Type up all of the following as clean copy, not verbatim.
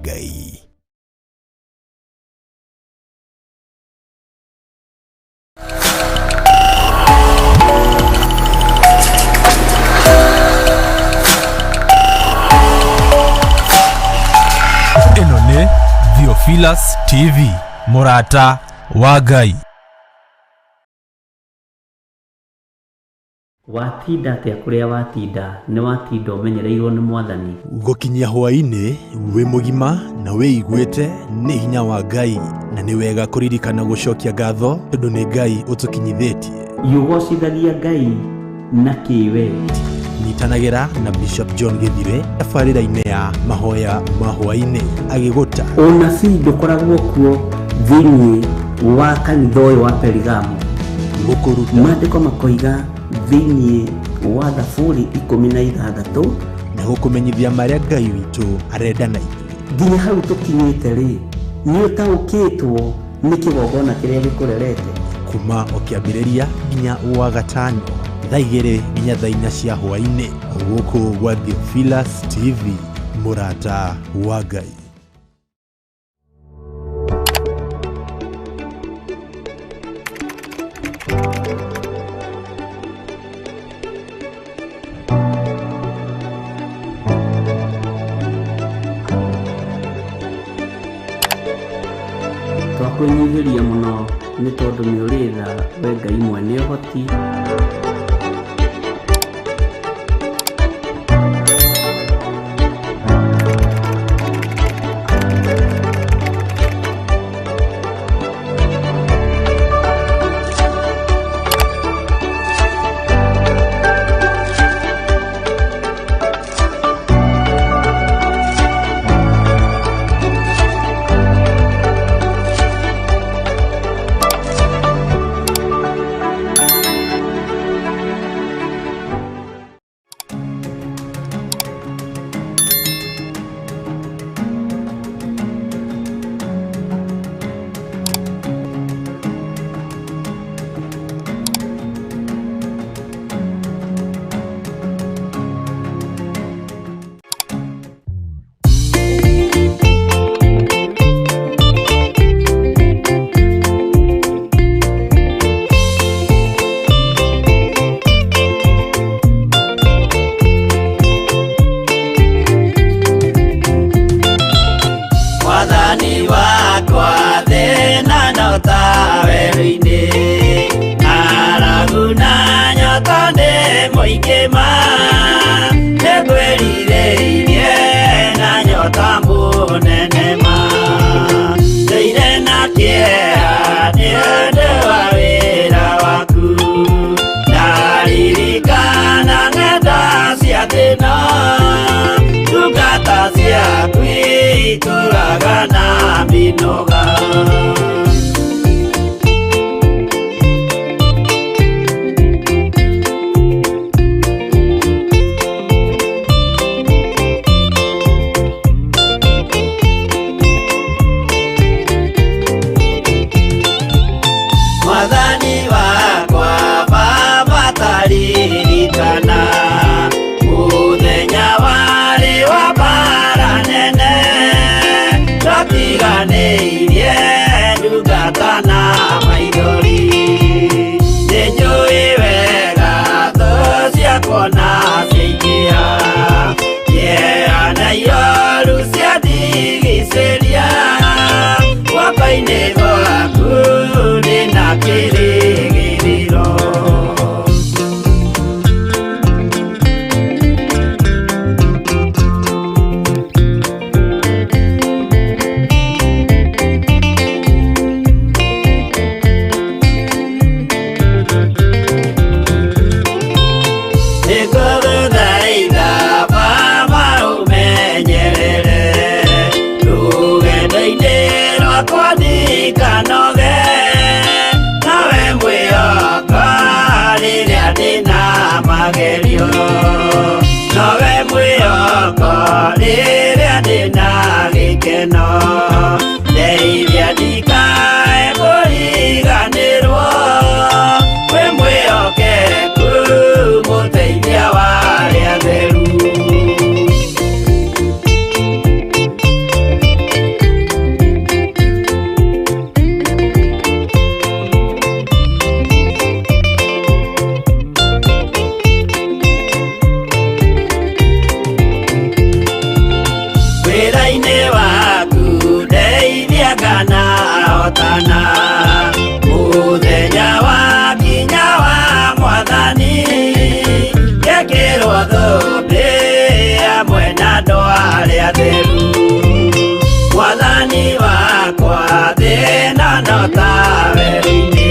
Ngai. Eno nĩ Theophilus TV, mũrata wa Ngai. Watinda atia kuria watinda ni watinda umenyereirwo ni Mwathani. Gukinyia hwaini wi mugima na wiiguite ni hinya wa Ngai, na ni wega kuririkana gucokia ngatho tondu ni Ngai utukinyithitie. Yugocithagia Ngai na kiwe. Nitanagira na Bishop John Githire tabarĩra-inĩ ya mahoya ma hwaini agiguta Ũnabii ndũkoragwo kuo thĩinĩ wa kanitha ũyũ wa Perigamu. gukuruta Maandĩko makoiga thĩinĩ wa Thaburi 16 na gukumenyithia marĩa Ngai witũ arenda na ithuĩ. nginya hau tũkinyĩte rĩ, nĩ ũtaũkĩtwo nĩ kĩgongona kĩrĩa gĩkũrerete. kuma o kĩambĩrĩria nginya wa gatano thaa 2 nginya thaa 4 cia hwaini gũkũ gwa Theophilus TV, mũrata wa Ngai. Twakwĩnyihĩria mũno nĩ tondũ nĩ ũrĩ tha we Ngai mwene ũhoti. wĩra-inĩ waku ndeithia kana hotana mũthenya wa kinya wa Mwathani gekĩrwo thũmbĩ hamwe na andũ arĩa atheru. Mwathani wakwa thĩna no ta werũ-inĩ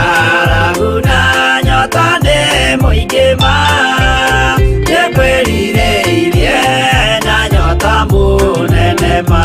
arabu na nyota nĩ mũingĩ ma nĩngwĩrirĩirie na nyota mũnene ma.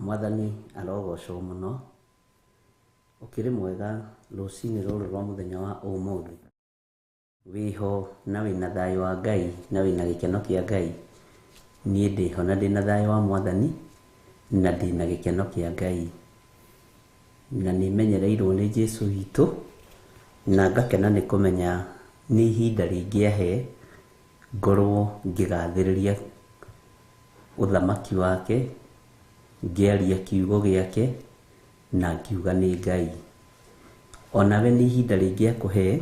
Mwathani arogocwo mũno. Ũkĩrĩ mwega rũcinĩ rũrũ rwa mũthenya wa ũmũthĩ. Wĩho na wĩna thayũ wa Ngai na wĩna gĩkeno kĩa Ngai. Niĩ ndĩho na ndĩna thayũ wa Mwathani na ndĩna gĩkeno kĩa Ngai. Na nĩmenyereirwo nĩ Jesũ witũ na ngakena nĩ kũmenya nĩ ihinda rĩngĩ ahe ngorwo ngĩgathĩrĩria ũthamaki wake, ngĩaria kiugo gĩake na ngiuga nĩ Ngai. Onawe nĩ ihinda rĩngĩ akũhe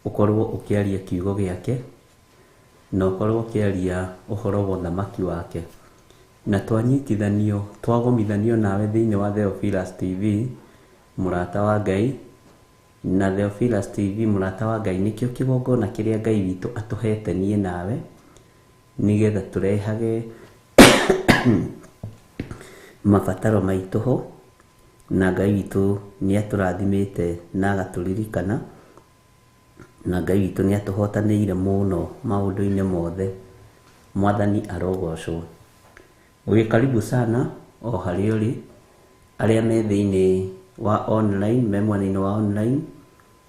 ũkorwo ũkĩaria kiugo gĩake na ũkorwo ũkĩaria ũhoro wa ũthamaki wake. Na twanyitithanio twagomithanio nawe thĩinĩ wa Theophilus TV mũrata wa Ngai. Na Theophilus TV mũrata wa Ngai nĩkĩo kĩgongona kĩrĩa Ngai witũ atũhete niĩ nawe nĩgetha tũrehage mabataro maitũ ho, na Ngai witũ nĩ atũrathimĩte na agatũririkana, na Ngai witũ nĩ atũhotanĩire mũno maũndũ-inĩ mothe. Mwathani arogocwo. Wĩ karibu sana o harĩa ũrĩ, arĩa me thĩinĩ wa online, me mwena-inĩ wa online,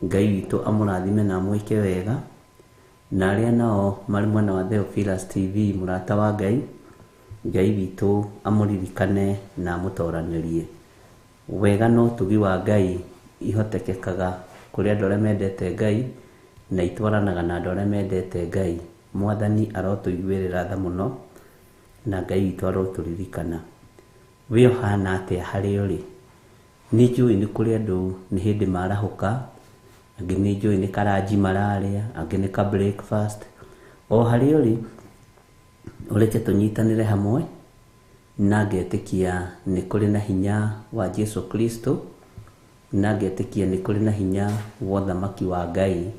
Ngai witũ amũrathime na amwĩke wega. Na arĩa nao marĩ mwena wa Theophilus TV mũrata wa Ngai, Ngai witũ amũririkane na amũtoranĩrie. Wega no ũtugi wa Ngai ihotekekaga kũrĩ andũ arĩa mendete Ngai na itwaranaga na andũ arĩa mendete Ngai. Mwathani arotũiguĩrĩra tha mũno na Ngai witũ arotũririkana. Wĩ ũhana atĩa harĩa ũrĩ? Nĩ njũĩ nĩ kũrĩ andũ nĩ hĩndĩ marahũka, angĩ nĩ njũĩ nĩ karanji mararĩa, angĩ nĩ ka breakfast. O harĩa ũrĩ ũreke tũnyitanĩre hamwe na ngetĩkia nĩ kũrĩ na hinya wa Jesũ Kristo, na ngetĩkia nĩ kũrĩ na hinya wa ũthamaki wa Ngai.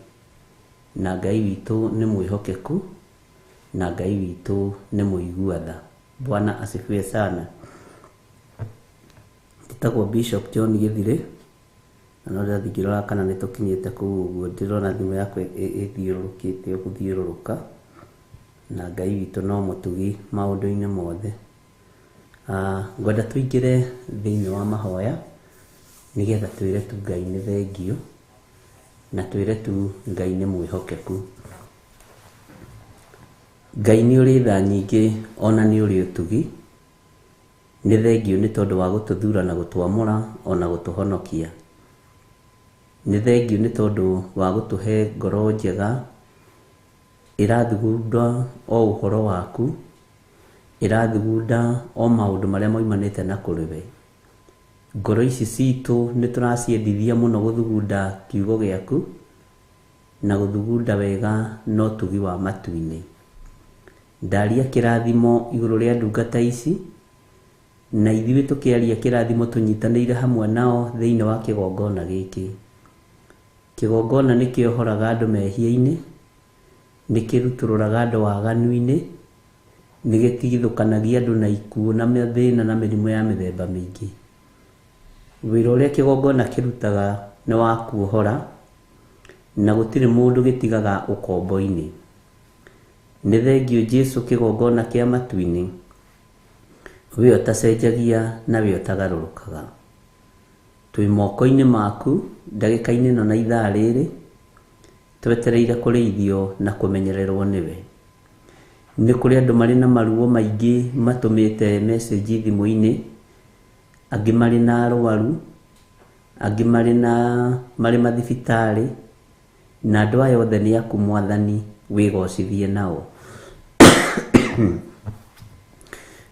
Na Ngai witũ nĩ mwĩhokeku na Ngai witũ nĩ mũigua-tha. Bwana asifiwe sana. Njĩtagwo Bishop John Gĩthirĩ na no ndĩrathiĩ ngĩrora kana nĩ tũkinyĩte kũu ũguo. Ndĩrona thimũ yakwa ĩthiũrũrũkĩte gũthiũrũrũka, na Ngai witũ no mũtugi maũndũ-inĩ mothe. Ngwenda tũingĩre thĩinĩ wa mahoya nĩgetha twĩre tu Ngai nĩ thengio na twĩre tu Ngai nĩ mwĩhokeku. Ngai nĩ ũrĩ tha nyingĩ ona nĩ ũrĩ ũtugi. Nĩ thengio nĩ tondũ wa gũtũthura na gũtwamũra ona gũtũhonokia. Nĩ thengio nĩ tondũ wa gũtũhe ngoro njega ĩrathugunda o ũhoro waku, ĩrathugunda o maũndũ marĩa moimanĩte na kũrĩ we. ngoro ici citũ nĩ tũraciendithia mũno gũthugunda kiugo gĩaku na gũthugunda wega no tugi wa matu-inĩ. Ndaria kĩrathimo igũrũ rĩa ndungata ici, na ithuĩ tũkĩaria kĩrathimo tũnyitanĩire hamwe nao thĩinĩ wa kĩgongona gĩkĩ. Kĩgongona nĩ kĩohoraga andũ mehia-inĩ, nĩ kĩrutũrũraga andũ waganu-inĩ, nĩ gĩtigithũkanagia andũ na ikuũ na mathĩna na mĩrimũ ya mĩthemba mĩingĩ. Wĩra ũrĩa kĩgongona kĩrutaga nĩ wa kuohora, na gũtirĩ mũndũ gĩtigaga ũkombo-inĩ. Nĩ thengio Jesũ kĩgongona kĩa matu-inĩ, we ũtacenjagia na we ũtagarũrũkaga. Twĩ moko-inĩ maku ndagĩka-inĩ ĩno na ithaa rĩrĩ, twetereire kũrĩithio na kũmenyererwo nĩwe. Nĩ kũrĩ andũ marĩ na maruo maingĩ matũmĩte message thimũ-inĩ, angĩ marĩ na arwaru, angĩ marĩ mathibitarĩ, na andũ aya othe nĩ aku Mwathani, wĩgocithie nao.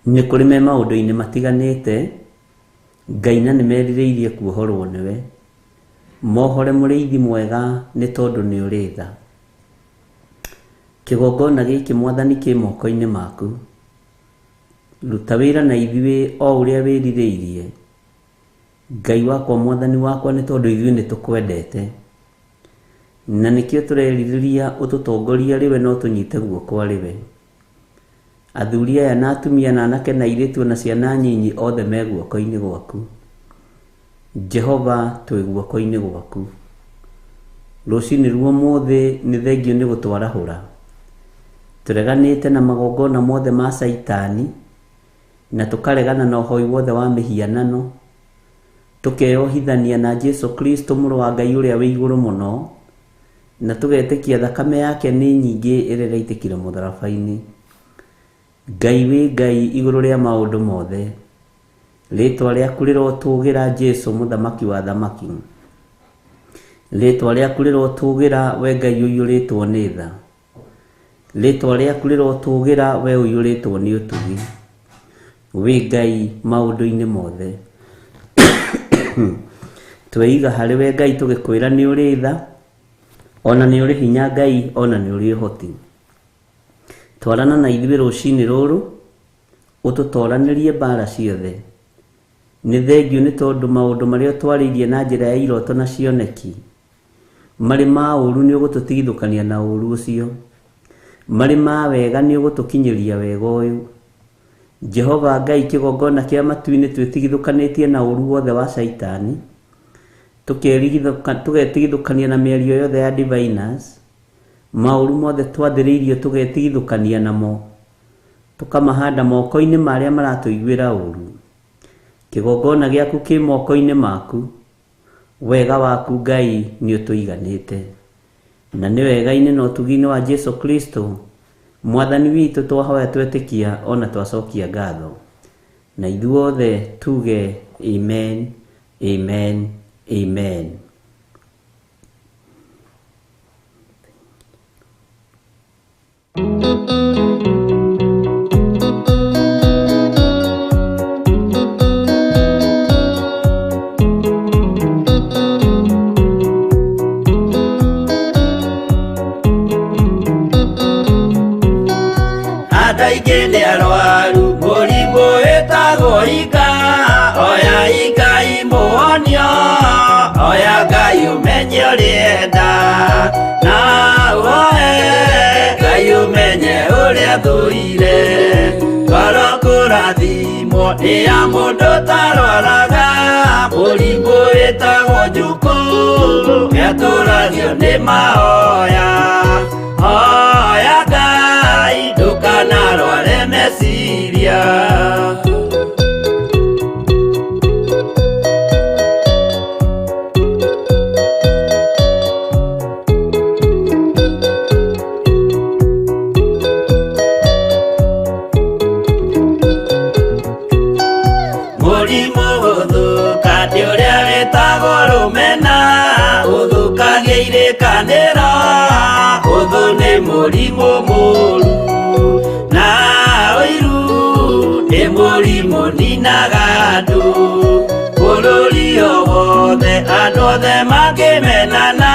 Nĩ kũrĩ me maũndũ-inĩ matiganĩte, Ngai na nĩ merirĩirie kuohorwo nĩwe. Mohore mũrĩithi mwega nĩ tondũ nĩ ũrĩ tha. Kĩgongona gĩkĩ Mwathani kĩ moko-inĩ maku. Ruta wĩra na ithuĩ o ũrĩa wĩrirĩirie. Ngai wakwa Mwathani wakwa nĩ tondũ ithuĩ nĩ tũkwendete, na nĩkĩo tũrerirĩria ũtũtongoria rĩwe no tũnyite guoko rĩwe. Athuri aya na atumia na anake na airĩtu na ciana nyinyi othe me guoko-inĩ gwaku. Jehova, twĩ guoko-inĩ gwaku. Rũcinĩ ruomũthĩ nĩ thengio nĩ gũtwarahũra. Tũreganĩte na magongona mothe ma Saitani, na tũkaregana na ũhoi wothe wa mĩhianano, tũkeyohithania na Jesũ Kristo mũrũ wa Ngai ũrĩa wĩ igũrũ mũno, na tũgetĩkia thakame yake nĩ nyingĩ ĩrĩa ĩraitĩkire mũtharaba-inĩ. Ngai wĩ Ngai igũrũ rĩa maũndũ mothe. Rĩtwa rĩaku rĩrotũgĩra Jesũ mũthamaki wa thamaki. Rĩtwa rĩaku rĩrotũgĩra we Ngai ũiyũrĩtwo nĩ tha. Rĩtwa rĩaku rĩrotũgĩra we ũiyũrĩtwo nĩ ũtugi. Wĩ Ngai maũndũ-inĩ mothe. Tweiga harĩ we Ngai tũgĩkwĩra nĩ ũrĩ tha, ona nĩ ũrĩ hinya Ngai, ona nĩ ũrĩ ũhoti. Twarana na ithuĩ rũcinĩ rũrũ, ũtũtoranĩrie mbara ciothe. Nĩ thengio nĩ tondũ maũndũ marĩa twarĩirie na njĩra ya iroto na cioneki, marĩ ma ũru nĩ ũgũtũtigithũkania na ũru ũcio, marĩ ma wega nĩ ũgũtũkinyĩria wega ũyũ. Jehova Ngai, kĩgongona kĩa matu-inĩ twĩtigithũkanĩtie na ũru wothe wa Saitani, tũgetigithũkania na mĩario yothe ya diviners, maũru mothe twathĩrĩirio tũgetigithũkania namo, tũkamahanda moko-inĩ marĩa maratũiguĩra ũru. Kĩgongona gĩaku kĩ moko-inĩ maku, wega waku Ngai nĩ ũtũiganĩte, na nĩ wega-inĩ na ũtugi-inĩ wa Jesũ Kristo Mwathani witũ twahoya twetĩkia ona twacokia ngatho. Na ithuothe tuge amen, amen, amen. Adaigende arwaru mũrimũ wĩtagwo ika, oya ika imuonio, oya Ngai ũmenye ũrĩenda, na woe Ngai ũmenye ũrĩa thũire. Ngoro kũrathimwo nĩ ya mũndũ tarwaraga mũrimũ wĩtagwo njukũ, gĩatũragio nĩ mahoya. Oya Ngai ndũkanarware meciria. Mũrimũ gũthũkania ũrĩa wĩtagwo rũmena, ũthũkagia irĩkanĩro, ũthũ nĩ mũrimũ mũru, na ũiru nĩ mũrimũ ninaga andũ. Kũrũ bũrũri o wothe andũ othe makĩmenana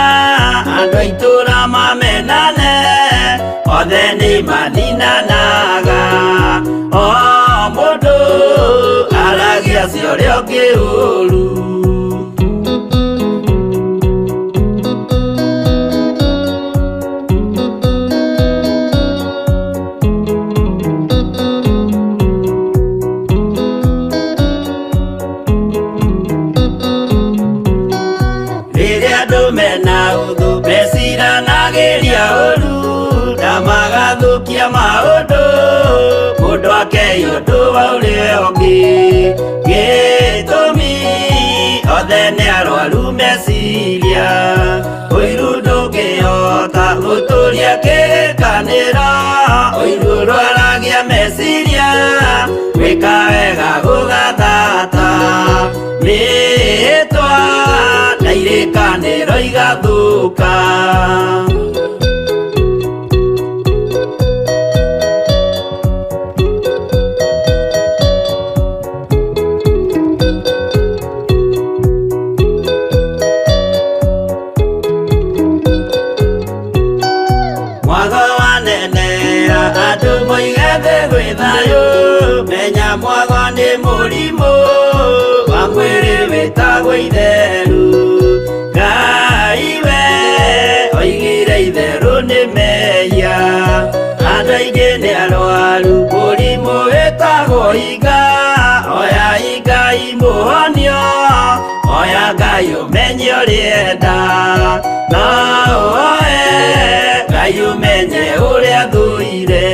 andũ a itũũra mamenane othe nĩ mathinanaga o mũndũ aragia cia ũrĩa ũngĩ ũũru. Magathukia maũndũ mũndũ akeyũndũ wa ũrĩa ũngĩ gĩtũmi othe nĩ arwaru meciria ũiru ndũngĩhota gũtũria kĩrĩkanĩro ũiru rwaragia meciria gwĩka wega gũgathata mĩĩtwa na irĩkanĩro igathũka. Menya mwago nĩ mũrimũ wa mwĩrĩ wĩtagwo itherũ. Ngai we oigire itherũ nĩ mehia. Andũ aingĩ nĩ arwaru mũrimũ wĩtagwo inga. Oya Ngai mũhonio, oya Ngai ũmenye ũrĩenda. No oe Ngai ũmenye ũrĩa thũire.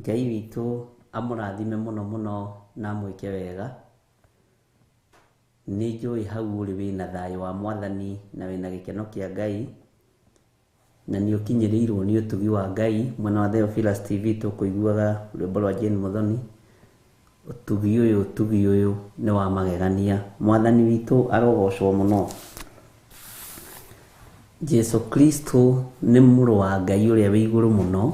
Ngai witũ amũrathime mũno mũno na mwĩke wega. Nĩ njũĩ hau ũrĩ wĩna thayũ wa Mwathani na wĩna gĩkeno kĩa Ngai, na nĩ ũkinyĩrĩirwo nĩ ũtugi wa Ngai. Mwena wa Theophilus TV tũkũiguaga rwĩmbo rwa Jane Muthoni. Ũtugi ũyũ nĩ wa magegania. Mwathani witũ arogocwo mũno. Jesu Kristo nĩ mũrũ wa Ngai ũrĩa wĩ igũrũ mũno,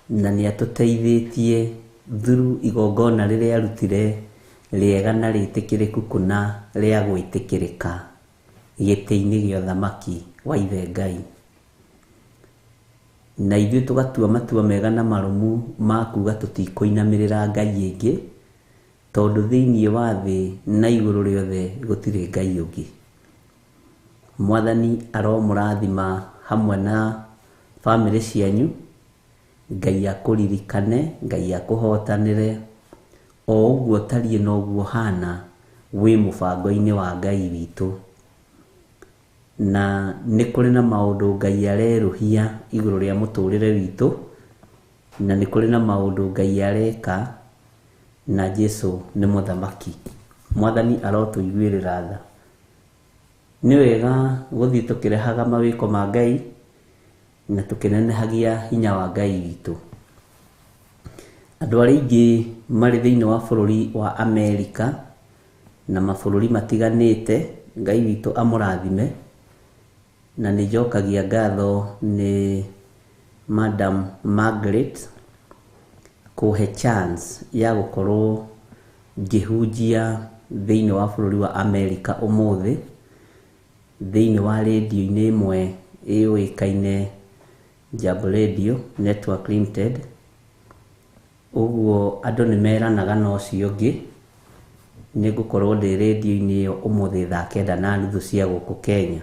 na nĩ atũteithĩtie through igongona rĩrĩa arutire rĩega na rĩtĩkĩrĩku kũna rĩa gwĩtĩkĩrĩka gĩtĩ-inĩ gĩa ũthamaki wa Ithe Ngai. Na ithuĩ tũgatua matua mega na marũmu ma kuga tũtikũinamĩrĩra Ngai ĩngĩ, tondũ thĩinĩ wa thĩ na igũrũ rĩothe gũtirĩ Ngai ũngĩ. Mwathani aromũrathima hamwe na bamĩrĩ cianyu, Ngai akũririkane, Ngai akũhotanĩre, o ũguo tariĩ na ũguo hana wĩ mũbango-inĩ wa Ngai witũ. Na nĩ kũrĩ na maũndũ Ngai arerũhia igũrũ rĩa mũtũrĩre witũ, na nĩ kũrĩ na maũndũ Ngai areka, na Jesu nĩ mũthamaki. Mwathani arotũiguĩrĩra tha. Nĩ wega gũthiĩ tũkĩrehaga mawĩko ma Ngai na tũkĩnenehagia hinya wa Ngai witũ. Andũ arĩa aingĩ marĩ thĩinĩ wa bũrũri wa Amerika na mabũrũri matiganĩte, Ngai witũ amũrathime, na nĩ njokagia ngatho nĩ Madam Margaret kũhe chance ya gũkorwo ngĩhunjia thĩinĩ wa bũrũri wa Amerika ũmũthĩ, thĩinĩ wa radio-inĩ ĩmwe ĩũĩkaine Jambo Radio Network Limited. Ũguo andũ nĩ meranaga na ũcio ũngĩ nĩ ngũkorwo ndĩ radio-inĩ ĩyo ũmũthĩ thaa 9:30 cia gũkũ Kenya.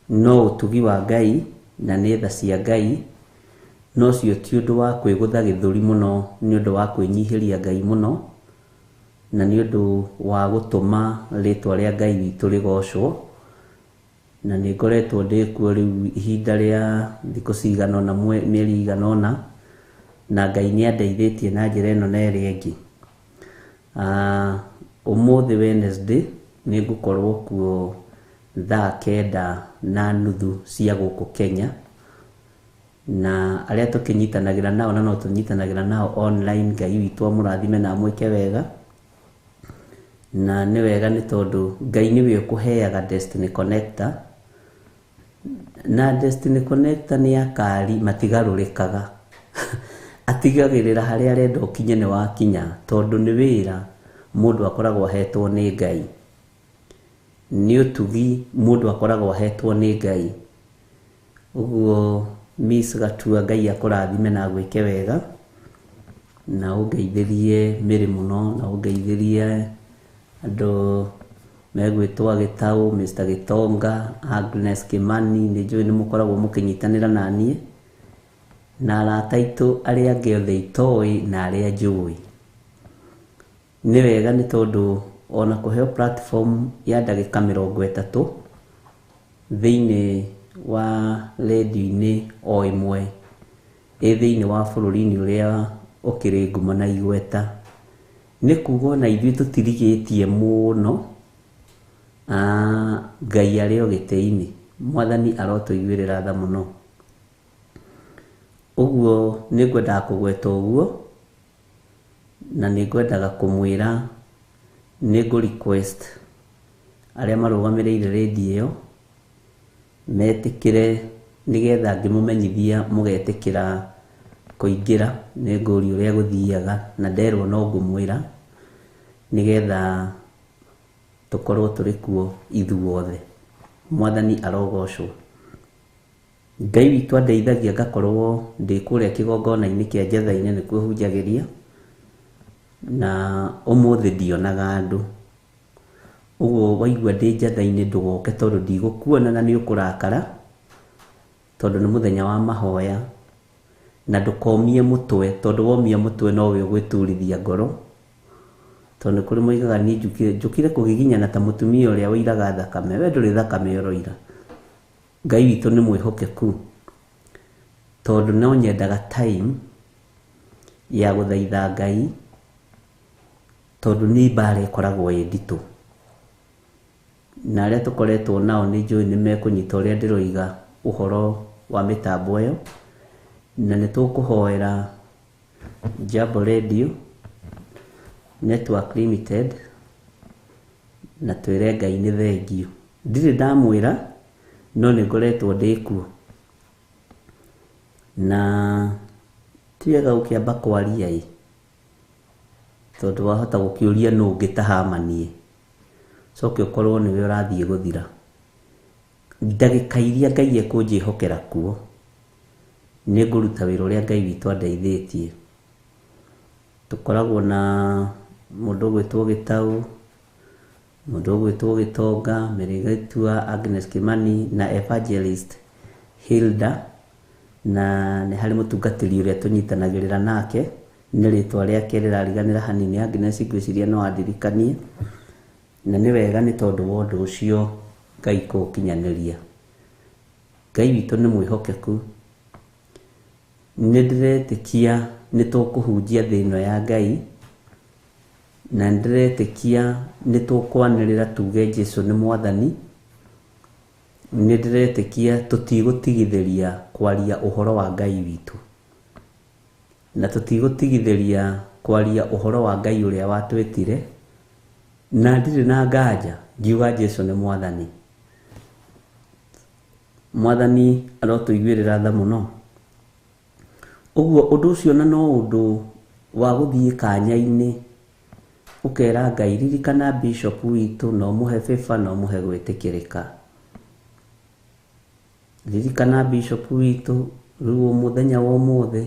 No ũtugi wa Ngai na nĩ tha cia Ngai, no cio ti ũndũ wa kwĩgũtha gĩthũri mũno, nĩ ũndũ wa kwĩnyihĩria Ngai mũno, na nĩ ũndũ wa gũtũma rĩtwa rĩa Ngai witũ rĩgocwo. Na nĩ ngoretwo ndĩkuo rĩu ihinda rĩa thikũ cigana ũna, mĩeri igana ũna, na Ngai nĩ andeithĩtie na njĩra ĩno na ĩrĩa ĩngĩ. Ũmũthĩ Wednesday nĩ ngũkorwo kuo thaa 9:30 cia gũkũ Kenya, na arĩa tũkĩnyitanagĩra nao na no tũnyitanagĩra nao online, Ngai witũ amũrathime na mwĩke wega. Na nĩ wega nĩ tondũ Ngai nĩwe ũkũheaga Destiny Connector, na Destiny Connector nĩ akari matigarũrĩkaga atigagĩrĩra harĩa arenda ũkinye nĩ wakinya, tondũ nĩ wĩra mũndũ akoragwo ahetwo nĩ Ngai, nĩ ũtugi mũndũ akoragwo ahetwo nĩ Ngai. Ũguo Miss Gatua, Ngai akũrathime na gwĩke wega, na ũngeithĩrie mĩrĩ mũno, na ũngeithĩrie andũ megwĩtwo Gĩtaũ, Mr. Gĩtonga, Agnes Kimani, nĩ njũĩ nĩ mũkoragwo mũkĩnyitanĩra na niĩ, na arata aitũ arĩa angĩ othe itoĩ na arĩa njũĩ. Nĩ wega nĩ tondũ ona kũheo platform ya ndagĩka 30 thĩinĩ wa radio-inĩ o ĩmwe thĩinĩ wa bũrũri-inĩ ũrĩa ũkĩrĩ ngumo na igweta, nĩ kuga na ithuĩ tũtirigĩtie mũno. Ngai arĩ o gĩtĩ-inĩ, Mwathani arotũiguĩrĩra tha mũno. Ũguo nĩ ngwendaga kũgweta ũguo, na nĩ ngwendaga kũmwĩra nĩ ngũ request arĩa marũgamĩrĩire radio ĩyo metĩkĩre, nĩgetha ngĩmũmenyithia mũgetĩkĩra kũingĩra. Nĩ ngũria ũrĩa gũthiaga, na nderwo no ngũmwĩra, nĩgetha tũkorwo tũrĩ kuo ithuothe. Mwathani arogocwo. Ngai witũ andeithagia ngakorwo ndĩ kũrĩa kĩgongona-inĩ kĩa Njetha-inĩ nĩkuo hunjagĩria, na ũmũthĩ ndionaga andũ. Ũguo waigua ndĩ Njetha-inĩ ndũgoke, tondũ ndigũkuona na nĩ ũkũrakara, tondũ nĩ mũthenya wa mahoya. Na ndũkomie mũtwe, tondũ womia mũtwe nowe ũgwĩturithia ngoro, tondũ kũrĩ moigaga niĩ njũkire kũgiginyana ta mũtumia ũrĩa ũiraga thakame. We ndũrĩ thakame ũroira. Ngai witũ nĩ mwĩhokeku, tondũ no nyendaga time ya gũthaitha Ngai, tondũ nĩ mbara ĩkoragwo ĩ nditũ, na arĩa tũkoretwo nao nĩ njũĩ nĩ mekũnyita ũrĩa ndĩroiga ũhoro wa mĩtambo ĩyo, na nĩ tũkũhoera Jambo Radio Network Limited na twĩre Ngai nĩ thengio. Ndirĩ ndamwĩra no nĩ ngoretwo ndĩkuo, na tiwega gũkĩamba kwaria tondũ wahota gũkĩũria nũ ũngĩtahamanie, coke ũkorwo nĩwe ũrathiĩ gũthira. Ndagĩka iria Ngai ekũnjĩhokera kuo, nĩ ngũruta wĩra ũrĩa Ngai witũ andeithĩtie. Tũkoragwo na mũndũ ũgwĩtwo Gĩtaũ, mũndũ ũgwĩtwo Gĩtonga, Mĩrĩgĩtu wa Agnes Kimani na Evangelist Hilda, na nĩ harĩ mũtungatĩri ũrĩa tũnyitanagĩrĩra nake, nĩ rĩtwa rĩake rĩrariganĩra hanini, Agnes ngwĩciria no andirikanie, na nĩ wega nĩ tondũ wa ũndũ ũcio Ngai kũũkinyanĩria. Ngai witũ nĩ mwĩhokeku, nĩ ndĩretĩkia nĩ tũkũhunjia thĩ ĩno ya Ngai, na ndĩretĩkia nĩ tũkwanĩrĩra tuge Jesũ nĩ Mwathani, nĩ ndĩretĩkia tũtigũtigithĩria kwaria ũhoro wa Ngai witũ, na tũtigũtigithĩria kwaria ũhoro wa Ngai ũrĩa watwĩtire, na ndirĩ na nganja ngiuga Jesũ nĩ Mwathani. Mwathani arotũiguĩrĩra tha mũno. Ũguo ũndũ ũcio na no ũndũ wa gũthiĩ kanya-inĩ ũkera Ngai, ririkana Bishop witũ na ũmũhe favor na ũmũhe gwĩtĩkĩrĩka. Ririkana Bishop witũ, rĩu mũthenya wa ũmũthĩ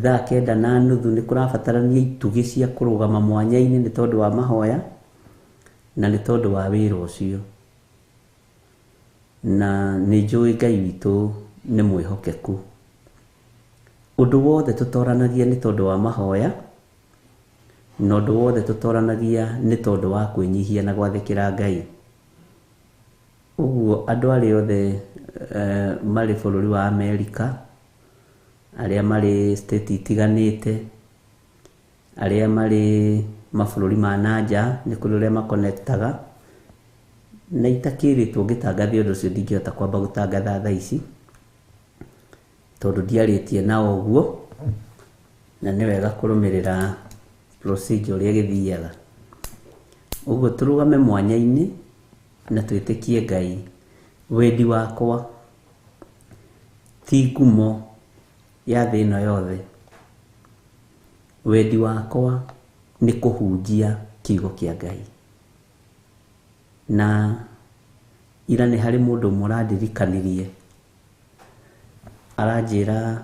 thaa 9:30 nĩ kũrabatarania itugĩ cia kũrũgama mwanya-inĩ nĩ tondũ wa mahoya na nĩ tondũ wa wĩra ũcio, na nĩ njũĩ Ngai witũ nĩ mwĩhokeku. Ũndũ wothe tũtoranagia nĩ tondũ wa mahoya, na ũndũ wothe tũtoranagia nĩ tondũ wa kwĩnyihia na gwathĩkĩra Ngai. Ũguo andũ arĩa othe marĩ bũrũri wa Amerika, arĩa marĩ state itiganĩte, arĩa marĩ mabũrũri ma nanja, nĩ kũrĩ ũrĩa makonektaga, na itakĩrĩtwo ngĩtangathia ũndũ ũcio ndingĩhota kwamba gũtangatha thaa ici, tondũ ndiarĩtie nao ũguo, na nĩ wega kũrũmĩrĩra procedure ũrĩa gĩthiaga. Ũguo tũrũgame mwanya-inĩ na twĩtĩkie Ngai. Wendi wakwa ti ngumo ya thĩ ĩno yothe, wendi wakwa nĩ kũhunjia kiugo kĩa Ngai. Na ira nĩ harĩ mũndũ ũmwe ũrandirikanirie, aranjĩra,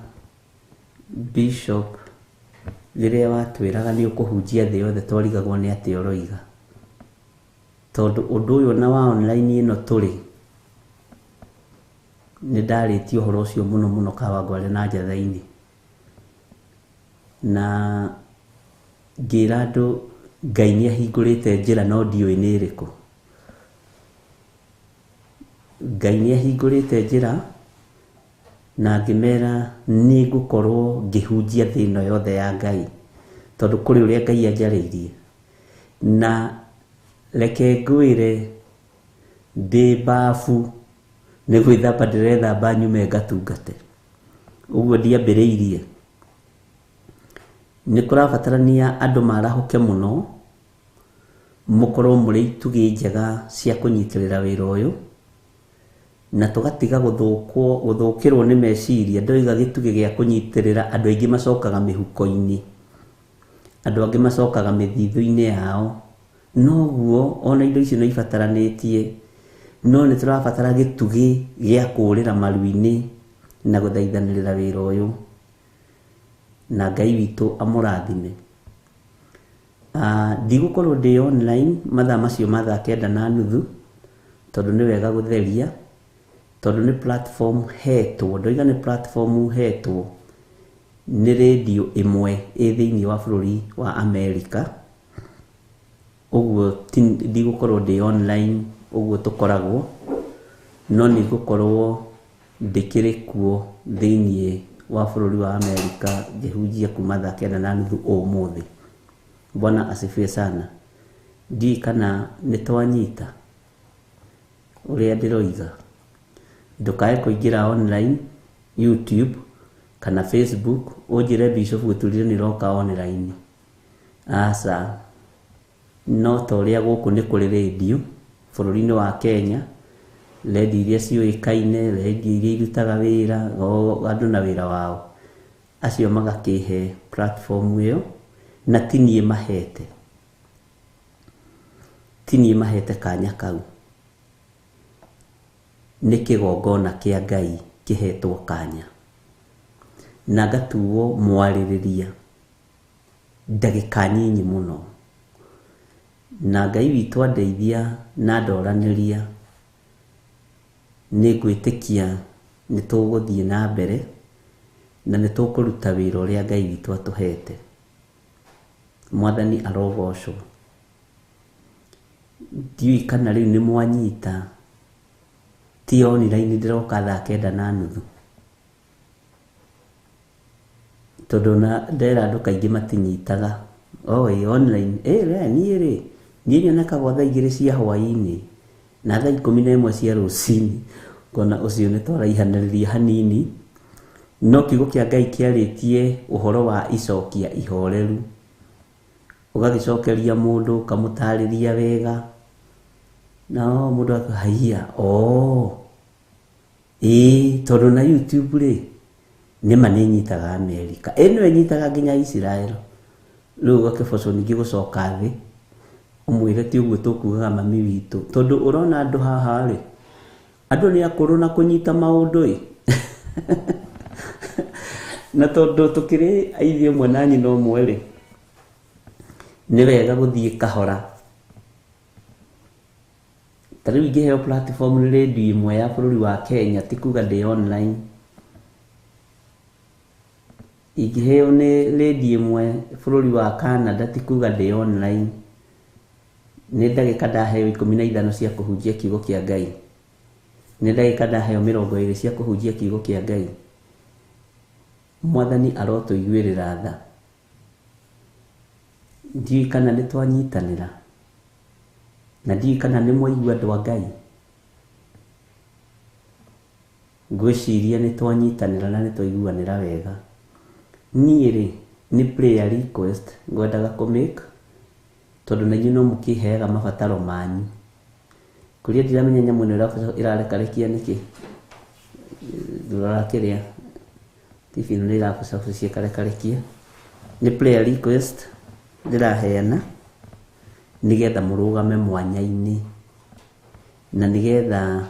Bishop, rĩrĩa watwĩraga nĩ ũkũhunjia thĩ yothe twarigagwo nĩ atĩ ũroiga, tondũ ũndũ ũyũ na wa online ĩno tũrĩ, nĩ ndarĩtie ũhoro ũcio mũno mũno Kawangware na Njatha-inĩ, na ngĩra andũ Ngai nĩ ahingũrĩte njĩra no ndiũĩ nĩ ĩrĩkũ. Ngai nĩ ahingũrĩte njĩra, na ngĩmera nĩ ngũkorwo ngĩhunjia thĩ ĩno yothe ya Ngai, tondũ kũrĩ ũrĩa Ngai anjarĩirie. Na reke ngwĩre ndĩ bafu nĩ gwĩthamba ndĩrethamba nyume ngatungate, ũguo ndiambĩrĩirie. Nĩ kũrabatarania andũ marahũke mũno, mũkorwo mũrĩ itugĩ njega cia kũnyitĩrĩra wĩra ũyũ, na tũgatiga gũthũkĩrwo nĩ meciria. Ndoiga gĩtugĩ gĩa kũnyitĩrĩra, andũ aingĩ macokaga mĩhuko-inĩ, andũ angĩ macokaga mĩthithũ-inĩ yao, noguo ona indo icio nĩ ibataranĩtie, no nĩ tũrabatara gĩtugĩ gĩa kũũrĩra maru-inĩ na gũthaithanĩrĩra wĩra ũyũ, na Ngai witũ amũrathime. Ndigũkorwo ndĩ online mathaa macio ma thaa 9:30, tondũ nĩ wega gũtheria, tondũ nĩ platform hetwo, ndoiga nĩ platform hetwo nĩ radio ĩmwe ĩ thĩinĩ wa bũrũri wa Amerika. Ũguo ndigũkorwo ndĩ online ũguo tũkoragwo, no nĩ gũkorwo ndĩkĩrĩ kuo thĩinĩ wa bũrũri wa Amerika ngĩhunjia kuma thaa 9:30 ũmũthĩ. Bwana asifiwe sana. Ndi kana nĩ twanyita ũrĩa ndĩroiga. Ndũkae kũingĩra online YouTube kana Facebook ũnjĩre Bishop Gĩtũrire nĩ roka online. Aca, no ta ũrĩa gũkũ nĩ kũrĩ radio bũrũri-inĩ wa Kenya, redio iria ciũĩkaine, redio iria irutaga wĩra andũ na wĩra wao, acio magakĩhe platform ĩyo, na tiniĩ mahete kanya kau, nĩ kĩgongona kĩa Ngai kĩhetwo kanya, na ngatuo mwarĩrĩria ndagĩka nyinyi mũno, na Ngai witũ andeithia na ndoranĩria, nĩ ngwĩtĩkia nĩ tũgũthiĩ na mbere na nĩ tũkũruta wĩra ũrĩa Ngai witũ atũhete. Mwathani arogocwo. Ndiũĩ kana rĩu nĩ mwanyita, ti online ndĩroka thaa 9:30, tondũ na ndera andũ kaingĩ matinyitaga. Oi online niĩ nyonekagwo thaa 2 cia hwaĩ-inĩ na thaa 11 cia rũcinĩ, ngona ũcio nĩ twaraihanĩrĩria hanini, no kiugo kĩa Ngai kĩarĩtie ũhoro wa icokia ihoreru, ũgagĩcokeria mũndũ ũkamũtarĩria wega, na mũndũ akahaiya tondũ na YouTube rĩ nĩma nĩnyitaga Amerika, ĩno ĩnyitaga nginya Israel. Rĩu ũgakĩbocwo ningĩ gũcoka thĩ ũmwĩre ti ũguo tũkugaga mami witũ, tondũ ũrona andũ haha rĩ, andũ nĩ akũrũ na kũnyita maũndũ na tondũ tũkĩrĩ aithĩ ũmwe na nyina ũmwe rĩ, nĩ wega gũthiĩ kahora. Ta rĩu ingĩheo platform nĩ redio ĩmwe ya bũrũri wa Kenya, ti kuga ndĩ online, ingĩheo nĩ redio ĩmwe bũrũri wa Canada, ti kuga ndĩ online, nĩ ndagĩka ndaheo 15 cia kũhunjia kiugo kĩa Ngai, nĩ ndagĩka ndaheo 20 cia kũhunjia kiugo kĩa Ngai. Mwathani arotũiguĩrĩra tha. Ndiũĩ kana nĩ twanyitanĩra, na ndiũĩ kana nĩ mwaigua andũ a Ngai. Ngwĩciria nĩ twanyitanĩra na nĩ twaiguanĩra wega. Niĩ rĩ nĩ prayer request ngwendaga kũmake, tondũ na inyuĩ no mũkĩheaga mabataro manyu. Kũrĩa ndiramenya nyamũ ĩno ĩrarekarekia nĩkĩ, ndũrora kĩrĩa TV ĩno nĩ ĩrabucabucia ĩkarekarekia. Nĩ prayer request ndĩraheana nĩgetha mũrũgame mwanya-inĩ, na nĩgetha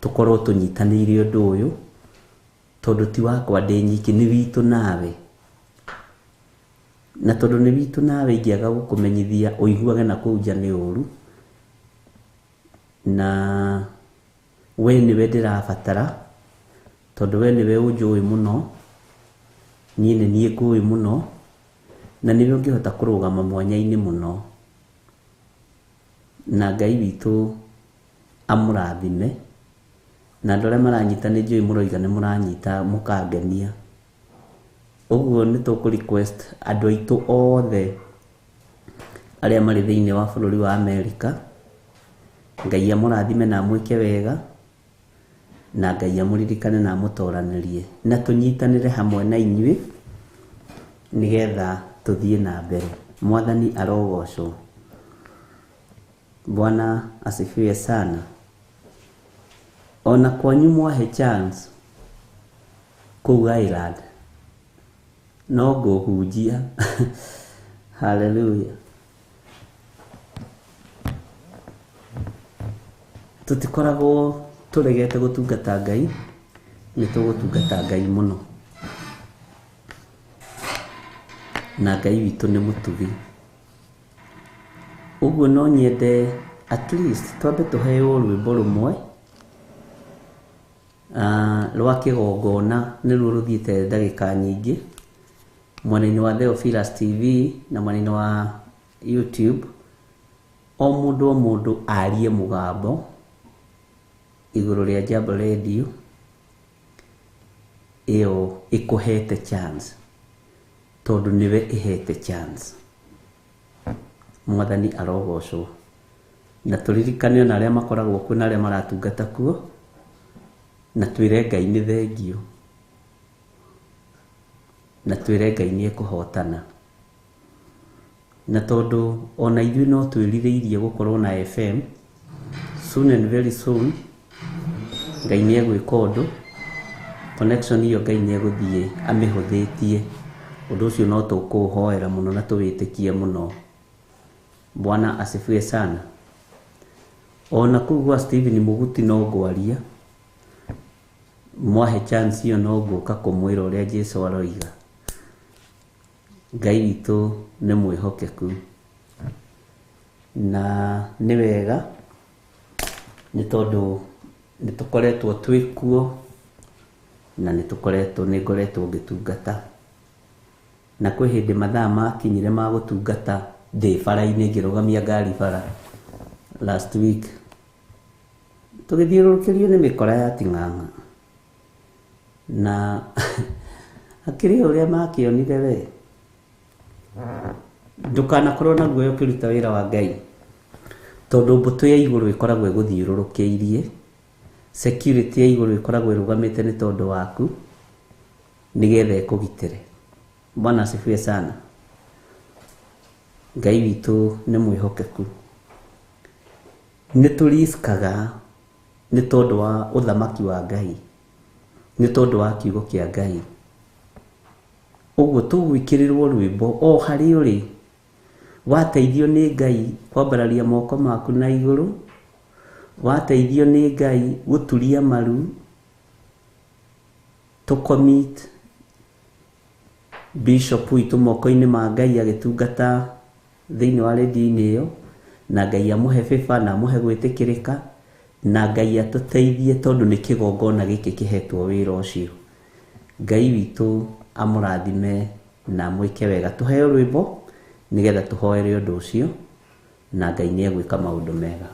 tũkorwo tũnyitanĩire ũndũ ũyũ, tondũ ti wakwa ndĩ nyiki, nĩ witũ nawe. Na tondũ nĩ witũ nawe ingĩaga gũkũmenyithia ũiguage na kũu nja nĩ ũru, na we nĩwe ndĩrabatara, tondũ we nĩwe ũnjũĩ mũno, niĩ nĩ niĩ ngũĩ mũno, na nĩwe ũngĩhota kũrũgama mwanya-inĩ mũno. Na Ngai witũ amũrathime, na andũ arĩa maranyita nĩ njũĩ mũroiga nĩ mũranyita mũkangenia. Ũguo nĩ tũkũ request andũ aitũ othe arĩa marĩ thĩinĩ wa bũrũri wa Amerika, Ngai amũrathime na amwĩke wega, na Ngai amũririkane na amũtoranĩrie, na tũnyitanĩre hamwe na inyuĩ nĩgetha tũthiĩ na mbere. Mwathani arogocwo. Bwana asifiwe sana. Ona kwanyu mwahe chance kũu Ireland, no ngũhunjia. Hallelujah. Tũtikoragwo tũregete gũtungata Ngai, nĩ tũgũtungata Ngai mũno, na Ngai witũ nĩ mũtugi. Ũguo no nyende at least twambe tũheo rwĩmbo rũmwe rwa kĩgongona, nĩruo rũthiĩte ndagĩka nyingĩ mwena-inĩ wa Theophilus TV na mwena-inĩ wa YouTube. O mũndũ arie mũgambo igũrũ rĩa Jambo Radio ĩyo ĩkũhete chance, tondũ nĩwe ĩhete chance. Mwathani arogocwo. Na tũririkane ona arĩa makoragwo kuo na arĩa maratungata kuo, na twĩre Ngai nĩ thengio, na twĩre Ngai nĩ ekũhotana. Na tondũ ona ithuĩ no twĩrirĩirie gũkorwo na FM, soon and very soon Ngai nĩ egwĩka ũndũ. Connection hiyo Ngai nĩ egũthiĩ amĩhũthĩtie. Ũndũ ũcio no tũkũũhoera mũno na tũwĩtĩkie mũno. Bwana asifiwe sana. Ona kugwa Stephen Muguti no ngwaria. Mwahe chance hiyo no ngũka kũmwĩra ũrĩa Jesũ aroiga. Ngai witũ nĩ mwĩhokeku. Na nĩ wega nĩ tondũ nĩ tũkoretwo twĩkuo na nĩ ngoretwo ngĩtungata. Na kwĩ hĩndĩ mathaa makinyire ma gũtungata ndĩ bara-inĩ ngĩrũgamia ngari bara last week. Tũgĩthiũrũrũkĩrio nĩ mĩkora ya Ting'ang'a. Na akĩrĩ ũrĩa makĩonire we. Ndũkanakorwo na guoya ũkĩruta wĩra wa Ngai. Tondũ mbũtũ ya igũrũ ĩkoragwo ĩgũthiũrũrũkĩirie. Security ya igũrũ ĩkoragwo ĩrũgamĩte nĩ tondũ waku nĩgetha ĩkũgitĩre. Bwana asifiwe sana. Ngai witũ nĩ mwĩhokeku. Nĩ tũriskaga nĩ tondũ wa ũthamaki wa Ngai. Nĩ tondũ wa kiugo kĩa Ngai. Ũguo tũgwĩkĩrĩrwo rwĩmbo o harĩ ũrĩ. Wateithio nĩ Ngai kwambararia moko maku na igũrũ. Wateithio nĩ Ngai gũturia maru. Tũcommit Bishop witũ moko-inĩ ma Ngai agĩtungata thĩinĩ wa redio-inĩ ĩyo. Na Ngai amũhe favor na amũhe gwĩtĩkĩrĩka. Na Ngai atũteithie tondũ nĩ kĩgongona gĩkĩ kĩhetwo wĩra ũcio. Ngai witũ amũrathime na mwĩke wega. Tũheo rwĩmbo nĩgetha tũhoere ũndũ ũcio na Ngai nĩ egwĩka maũndũ mega.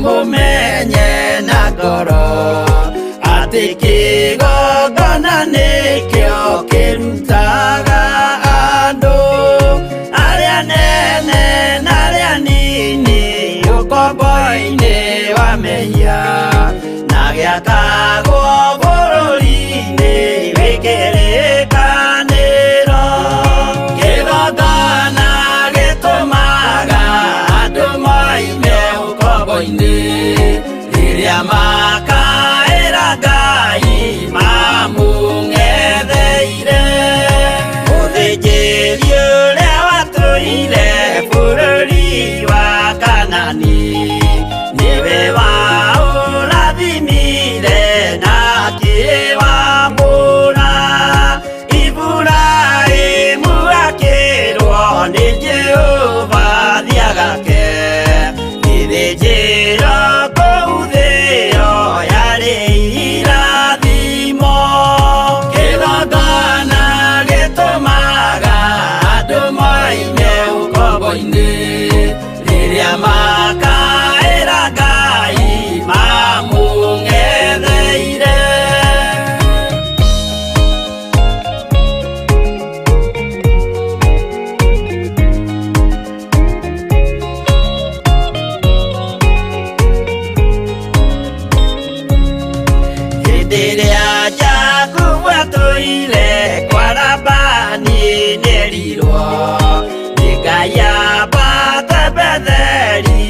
Mumenye na ngoro atĩ kĩgongona nĩkĩo kĩrutaga andũ arĩa nene na arĩa nini ũkombo-inĩ wa mehia na gĩakagwo bũrũri-inĩ wĩkĩrĩkanĩro. Kĩgongona gĩtũmaga andũ moime ũkombo-inĩ rĩrĩa makaĩra Ngai mamũng'etheire. Mũthĩnjĩri ũrĩa watũire bũrũri wa Kanani nĩwe waũrathimire na akĩwamũra. Iburahĩmu akĩrwo nĩ Jehova thiagake gĩthĩnjĩro kũu thĩ ĩyo yarĩ irathimo. Kĩgongona gĩtũmaga andũ moime ũkombo-inĩ rĩrĩa makaĩra Ngai mamũng'etheire. Rĩrĩa Jakubu atũire kwa Labani nĩerirwo nĩ Ngai ambate Betheli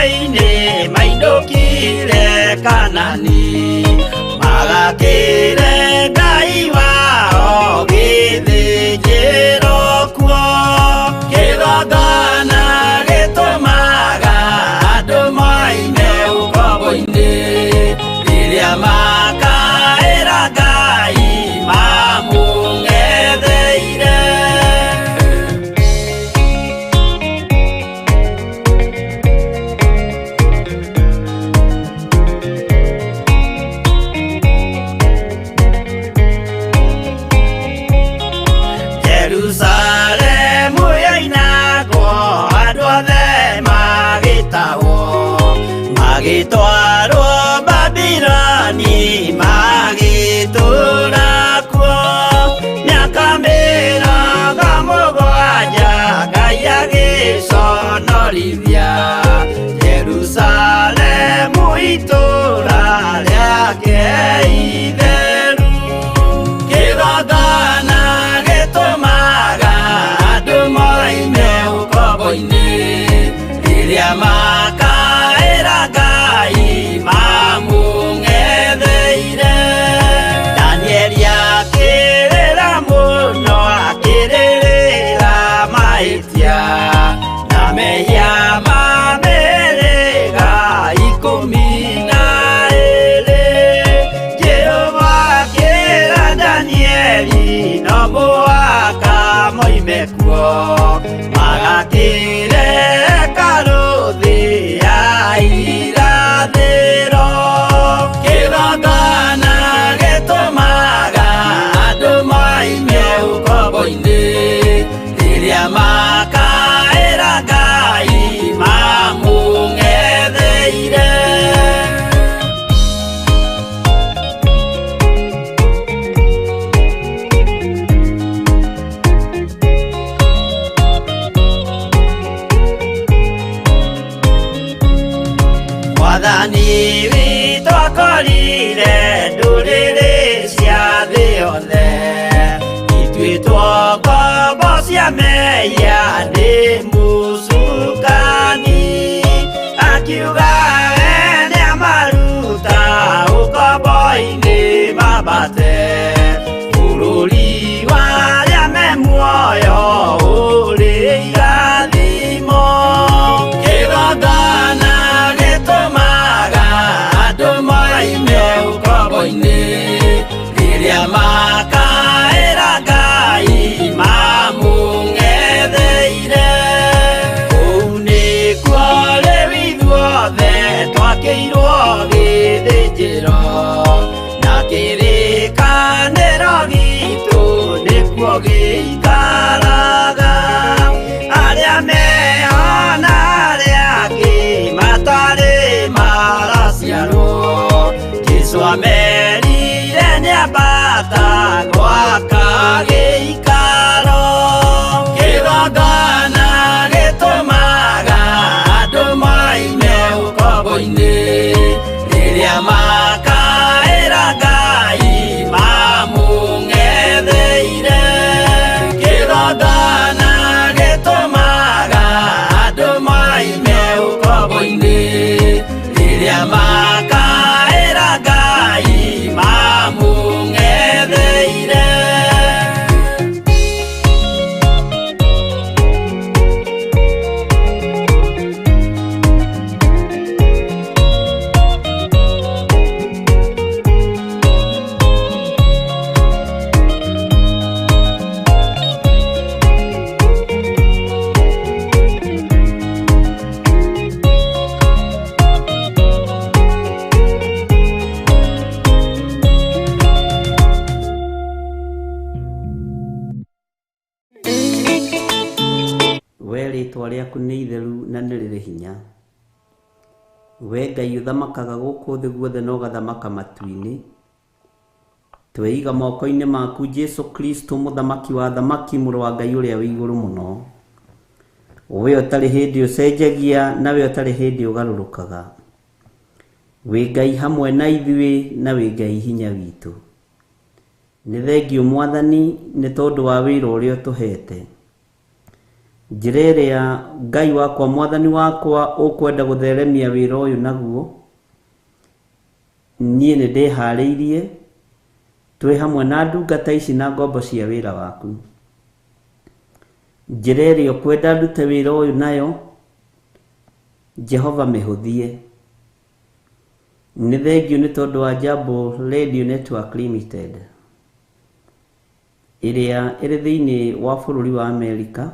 mathĩinĩ mainũkire Kanani, magakĩre Ngai wao gĩthĩnjĩro kuo. Kĩgongona gĩtũmaga andũ moime ũkombo-inĩ, rĩrĩa makaĩra Ngai mamũng'etheire. Jerusalemu yainagwo, andũ othe magĩtahwo, magĩtwarwo Babuloni, magĩtũũra kuo mĩaka 70 Ngai agĩconorithia Jerusalemu, itũũra rĩake itheru. Kĩgongona gĩtũmaga andũ moime ũkombo-inĩ, rĩrĩa makaĩra Ngai mamũng'etheire. Danieli akĩrĩra mũno, akĩrĩrĩra mahĩtia na mehia ma mĩhĩrĩga 12. Jehova akĩra Danieli, no mũhaka moime kuo, magakĩre hekarũ thĩ ya irathĩro. Kĩgongona gĩtũmaga andũ moime ũkombo-inĩ, rĩrĩa makaĩra Ngai mamũng'etheire. Mwathani witũ akorire ndũrĩrĩ cia thĩ yothe, ituĩtwo ngombo cia mehia nĩ mũcukani. Akiuga we nĩamaruta ũkombo-inĩ mambate bũrũri wa arĩa me muoyo ũrĩ irathimo. Kĩgongona gĩtũmaga andũ moime ũkombo-inĩ, rĩrĩa makaĩra Ngai mamũng'etheire. Kũu nĩkuo rĩu ithuothe twakĩirwo gĩthĩnjĩro, na kĩrĩkanĩro gitũ nĩkuo gĩikaraga. Arĩa meho na arĩa angĩ matarĩ maraciarwo, Jesũ amerire nĩambata gwaka gĩikaro. Kĩgongona gĩtũmaga andũ moime ũkombo-inĩ, rĩrĩa makaĩra Ngai mamũng'etheire. Kĩgongona gĩtũmaga andũ moime ũkombo-inĩ, rĩrĩa makaĩra Ngai mamũng'etheire. Rĩĩtwa rĩaku nĩ itheru na nĩ rĩrĩ hinya. We Ngai ũthamakaga gũkũ thĩ guothe na ũgathamaka matu-inĩ. Tweiga moko-inĩ maku Jesu Kristo, mũthamaki wa thamaki, mũrũ wa Ngai ũrĩa wĩ igũrũ mũno. We ũtarĩ hĩndĩ ũcenjagia, na we ũtarĩ hĩndĩ ũgarũrũkaga. Wĩ Ngai hamwe na ithuĩ, na wĩ Ngai hinya witũ. Nĩ thengio Mwathani nĩ tondũ wa wĩra ũrĩa ũtũhete. njĩra ĩrĩa Ngai wakwa mwathani wakwa ũkwenda gũtheremia wĩra ũyũ naguo, niĩ nĩ ndĩharĩirie twĩ hamwe na ndungata ici na ngombo cia wĩra waku. Njĩra ĩrĩa ũkwenda ndute wĩra ũyũ nayo, Jehova mĩhũthie. Nĩ thengiũ nĩ tondũ wa Jambo Radio Network Limited ĩrĩa ĩrĩ thĩinĩ wa bũrũri wa Amerika,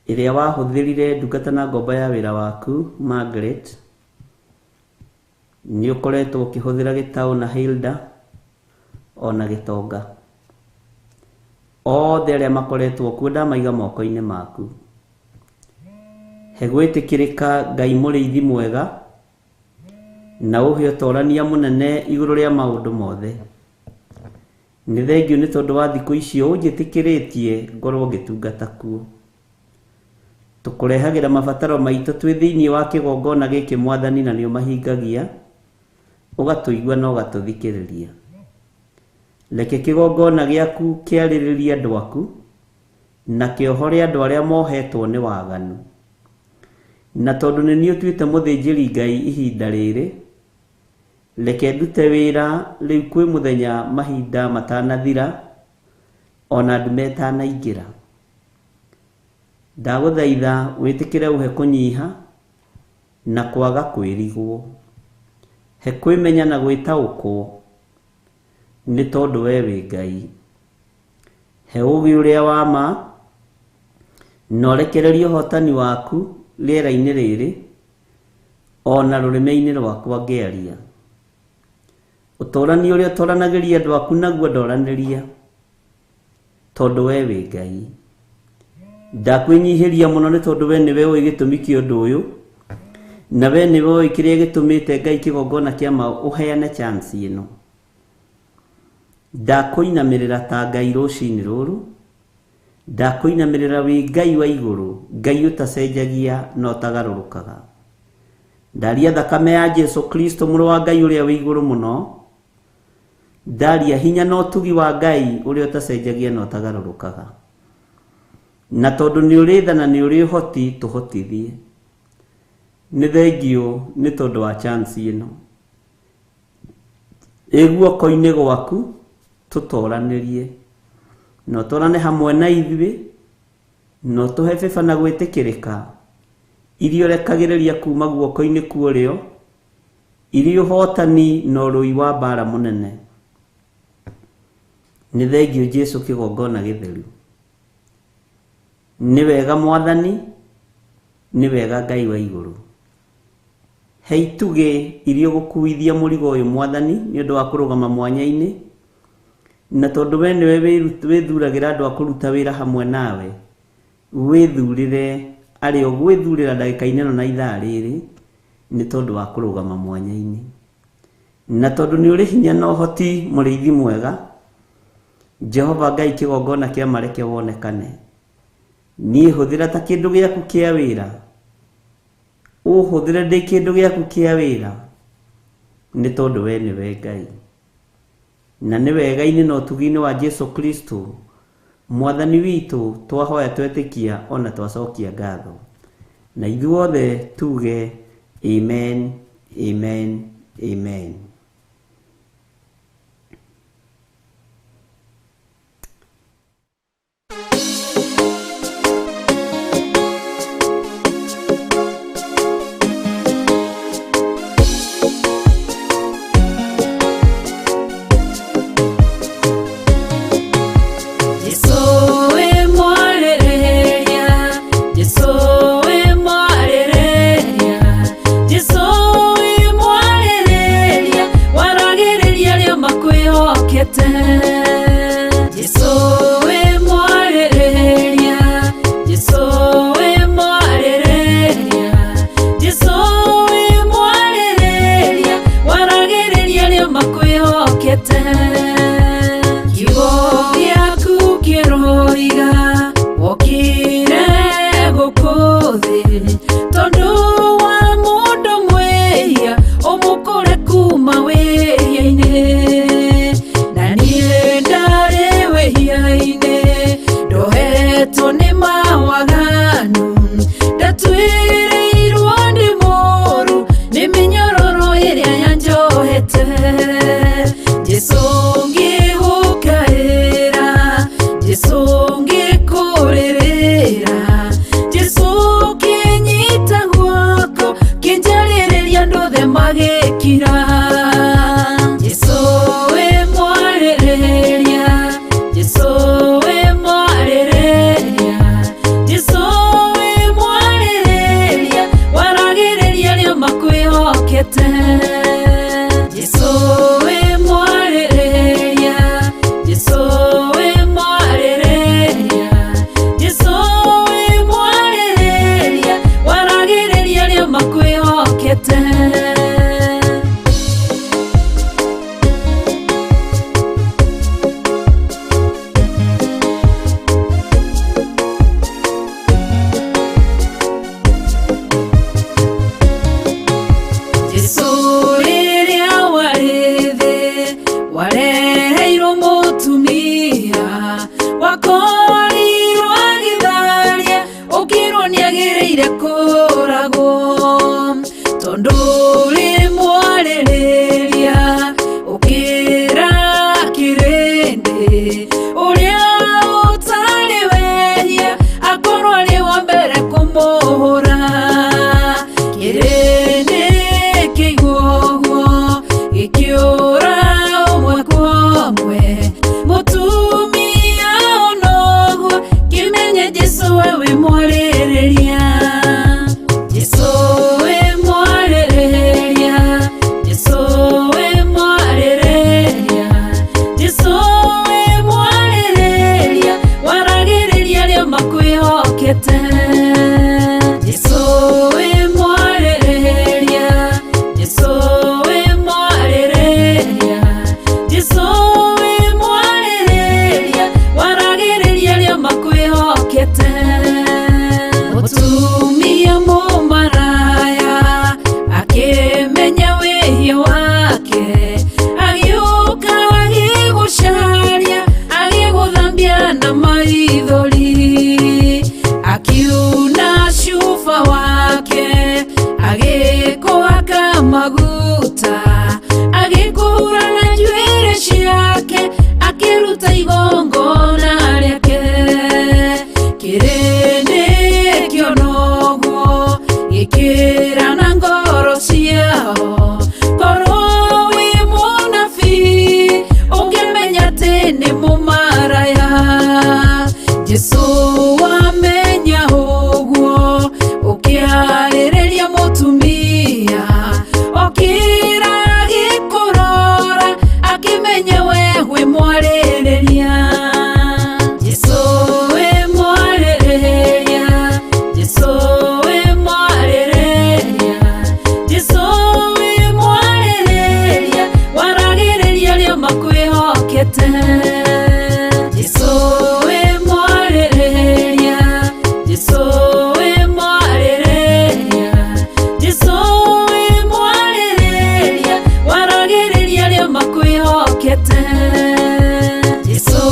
ĩrĩa wahũthĩrire ndungata na ngombo ya wĩra waku Margaret. Nĩ ũkoretwo ũkĩhũthĩra Gĩtaũ na Hilda ona Gĩtonga. Othe arĩa makoretwo kuo ndamaiga moko-inĩ maku. He gwĩtĩkĩrĩka Ngai mũrĩithi mwega, na ũhe ũtorania mũnene igũrũ rĩa maũndũ mothe. Nĩ thengiũ nĩ tondũ wa thikũ icio ũnjĩtĩkĩrĩtie ngorwo ngĩtungata kuo. Tũkũrehagĩra mabataro maitũ twĩ thĩinĩ wa kĩgongona gĩkĩ Mwathani, na nĩ ũmahingagia, ũgatũigua na ũgatũthikĩrĩria. Reke kĩgongona gĩaku kĩarĩrĩrie andũ aku, na kĩohore andũ arĩa mohetwo nĩ waganu. Na tondũ nĩ niĩ ũtuĩte mũthĩnjĩri Ngai ihinda rĩrĩ, reke ndute wĩra rĩu kwĩ mũthenya mahinda matanathira, ona ndume ĩtanaingĩra. Ndagũthaitha wĩtĩkĩre ũhe kũnyiha na kwaga kwĩrigwo. He kwĩmenya na gwĩtaũkwo nĩ tondũ we wĩ Ngai. He ũũgĩ ũrĩa wa ma, na ũrekererie ũhotani waku rĩera-inĩ rĩrĩ, ona rũrĩmĩ-inĩ rwakwa ngĩaria. Ũtũrani ũrĩa ũtũranagĩria andũ aku naguo ndoranĩria, tondũ we wĩ Ngai. Ndakwĩnyihĩria mũno nĩ tondũ we nĩwe ũĩ gĩtũmi kĩa ũndũ ũyũ, na we nĩwe ũĩ kĩrĩa gĩtũmĩte Ngai kĩgongona kĩa ma ũheane chance ĩno. Ndakũinamĩrĩra ta Ngai rũcinĩ rũrũ, ndakũinamĩrĩra wĩ Ngai wa igũrũ, Ngai ũtacenjagia na ũtagarũrũkaga. Ndaria thakame ya Jesu Kristo mũrũ wa Ngai ũrĩa wĩ igũrũ mũno, ndaria hinya na ũtugi wa Ngai ũrĩa ũtacenjagia na ũtagarũrũkaga. Na tondũ nĩ ũrĩ tha na nĩ ũrĩ ũhoti, tũhotithie. Nĩ thengiũ nĩ tondũ wa chance ĩno. Ĩ guoko-inĩ gwaku tũtoranĩrie, na ũtwarane hamwe na ithuĩ, na ũtũhe bĩba na gwĩtĩkĩrĩka, iria ũrekagĩrĩria kuma guoko-inĩ kuorĩo, iria ũhotani na ũrũi wa mbara mũnene. Nĩ thengiũ Jesu kĩgongona gĩtheru. Nĩ wega Mwathani, nĩ wega Ngai wa igũrũ. He itugĩ iria ũgũkuithia mũrigo ũyũ Mwathani nĩ ũndũ wa kũrũgama mwanya-inĩ, na tondũ we nĩwe wĩthuragĩra andũ a kũruta wĩra hamwe nawe, wĩthurĩre arĩa ũgwĩthurĩra ndagĩka-inĩ ĩno na ithaa rĩrĩ, nĩ tondũ wa kũrũgama mwanya-inĩ. Na tondũ nĩ ũrĩ hinya na ũhoti mũrĩithi mwega, Jehova Ngai kĩgongona kĩa mareke wonekane. Niĩ hũthĩra ta kĩndũ gĩaku kĩa wĩra, ũhũthĩre ndĩ kĩndũ gĩaku kĩa wĩra, nĩ tondũ we nĩwe Ngai. Na nĩ wega-inĩ na ũtugi-inĩ wa Jesu Kristo Mwathani witũ twahoya twetĩkia ona twacokia ngatho. Na ithuothe tuge amen, amen, amen. Jesu kwĩhokete. Jesũ wĩ mwarĩrĩria, Jesũ wĩ mwarĩrĩria, Jesũ wĩ mwarĩrĩria, waragĩrĩria arĩa makwĩhokete. Mũtumia mũmaraya akĩmenya wĩhia wake, agĩũka agĩgũcaria, agĩgũthambia na maithori, akiuna cuba wake, agĩkũhaka maguta, agĩkũhura na njuĩrĩ ciake, akĩruta igongona rĩake. Kĩrĩndĩ kĩonoguo gĩkĩra na ngoro ciao, korwo wĩ mũnabii ũngĩmenya atĩ nĩ mũmaraya. Jesũ wamenya ũguo ũkĩarĩrĩria mũtumia, okĩra agĩkũrora akĩmenya we wĩ mwarĩrĩria. Jesũ wĩ mwarĩrĩria, Jesũ wĩ mwarĩrĩria, Jesũ wĩ mwarĩrĩria, waragĩrĩria arĩa makwĩhokete. Jesũ wĩ mwarĩrĩria, Jesũ wĩ mwarĩrĩria, Jesũ wĩ mwarĩrĩria, waragĩrĩria arĩa makwĩhokete. Jesũ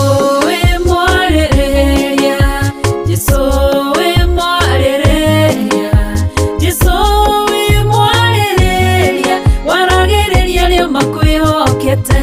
wĩ mwarĩrĩria, Jesũ wĩ mwarĩrĩria, Jesũ wĩ mwarĩrĩria, waragĩrĩria arĩa makwĩhokete.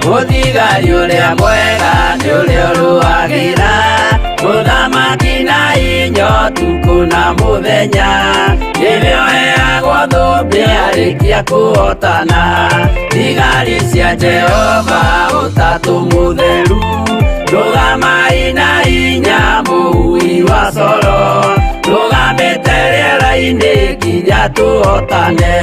Mũthigari ũrĩa mwega nĩ ũrĩa ũrũagĩra mũthamaki na hinya ũtukũ na mũthenya, nĩwe ũheagwo thũmbĩ arĩkia kũhotana. Thigari cia Jehova ũtatũ mũtheru, rũgamai na hinya mũhui wa coro, rũgamĩte rĩera-inĩ nginya tũhotane.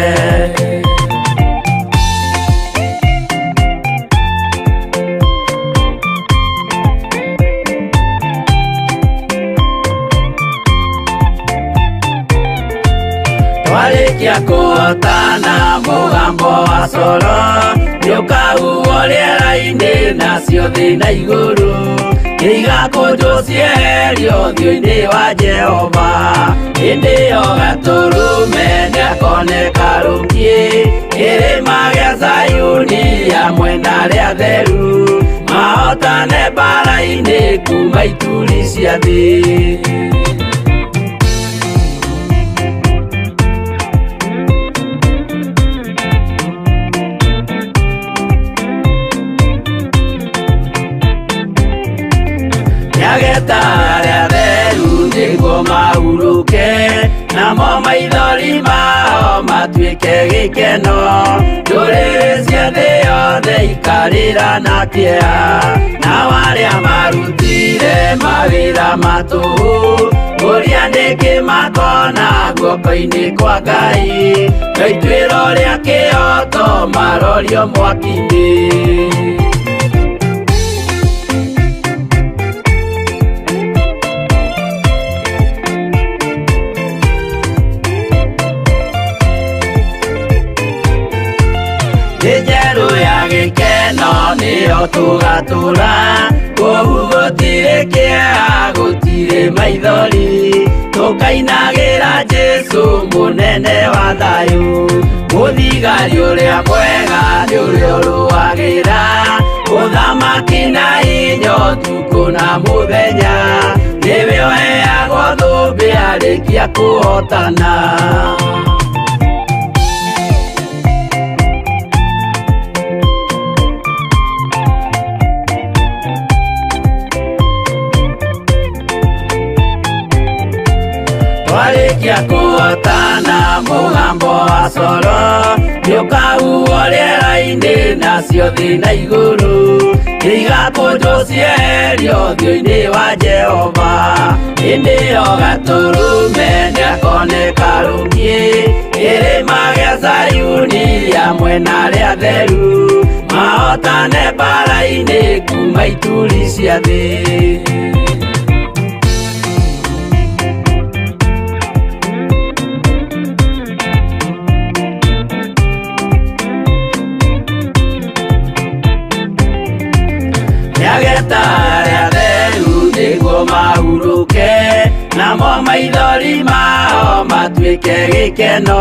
Warĩkia kũhotana mũgambo wa coro, nĩũkahuhwo rĩera-inĩ nacio thĩ na igũrũ, igakũnjwo cieherio ũthiũ-inĩ wa Jehova. Hĩndĩ ĩyo gatũrũme nĩakoneka rũngiĩ kĩrĩma gĩa Zayuni hamwe na arĩa atheru, mahotane mbara-inĩ kuma ituri cia thĩ. Nĩageta arĩa atheru nĩguo mahurũke, namo maithori mao matuĩke gĩkeno. Ndũrĩrĩ cia thĩ yothe ikarĩra na kĩeha, nao arĩa marutire mawĩra matũhũ, ũrĩa nĩkĩ makona guoko-inĩ kwa Ngai, na ituĩro rĩa kĩhoto marorio mwaki-inĩ. Njerũ ya gĩkeno nĩyo tũgatũra, kũu gũtirĩ kĩeha gũtirĩ maithori, tũkainagĩra Jesũ mũnene wa thayũ. Mũthigari ũrĩa mwega nĩ ũrĩa ũrũagĩra mũthamaki na hinya ũtukũ na mũthenya, nĩwe ũheagwo thũmbĩ arĩkia kũhotana. warĩkia kũhotana mũgambo wa coro nĩũkahuhwo rĩera-inĩ nacio thĩ na igũrũ igakũnjwo cieherio ũthiũ-inĩ wa Jehova hĩndĩ ĩyo Gatũrũme nĩakoneka rũngiĩ kĩrĩma gĩa Zayuni hamwe na arĩa atheru mahotane mbara-inĩ kuma ituri cia thĩ. Nĩageta arĩa atheru nĩguo mahurũke namo maithori mao matuĩke gĩkeno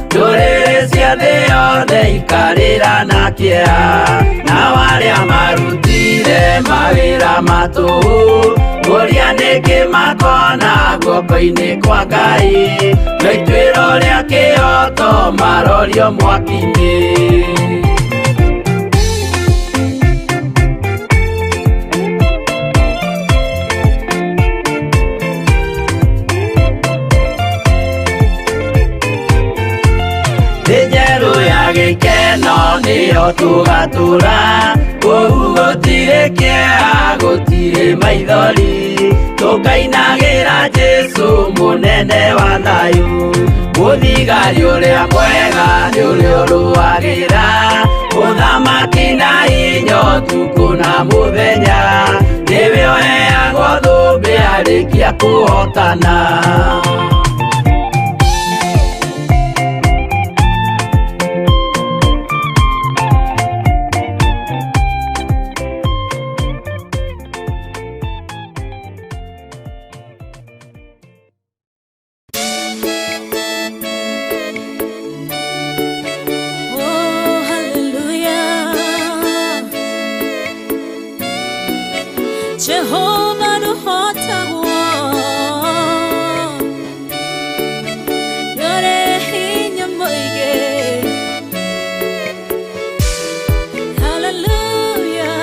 ndũrĩrĩ cia thĩ yothe ikarĩra na kĩeha nao arĩa marutire mawĩra matũhũ ũrĩa nĩkĩ makona guoko-inĩ kwa Ngai na ituĩro rĩa kĩhoto marorio mwaki-inĩ. Njerũ ya gĩkeno nĩyo tũgatũra kũu gũtirĩ kĩeha gũtirĩ maithori tũkainagĩra Jesũ mũnene wa thayũ mũthigari ũrĩa mwega nĩ ũrĩa ũrũagĩra ũthamaki na hinya ũtukũ na mũthenya nĩwe ũheagwo thũmbĩ arĩkia kũhotana. Jehovah du hotagwo Yore hinya moige Hallelujah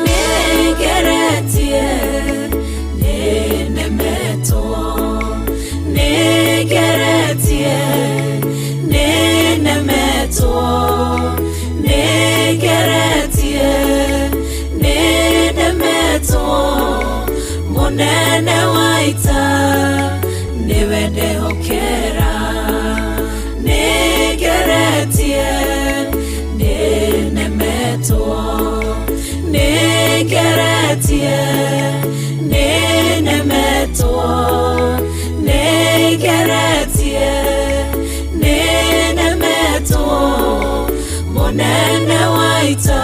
Negeretie Nenemeto Negeretie Nenemeto Negeretie Munene waita niwe ndehokera Negeretie nenemetwo Negeretie nenemetwo Negeretie nenemetwo Munene waita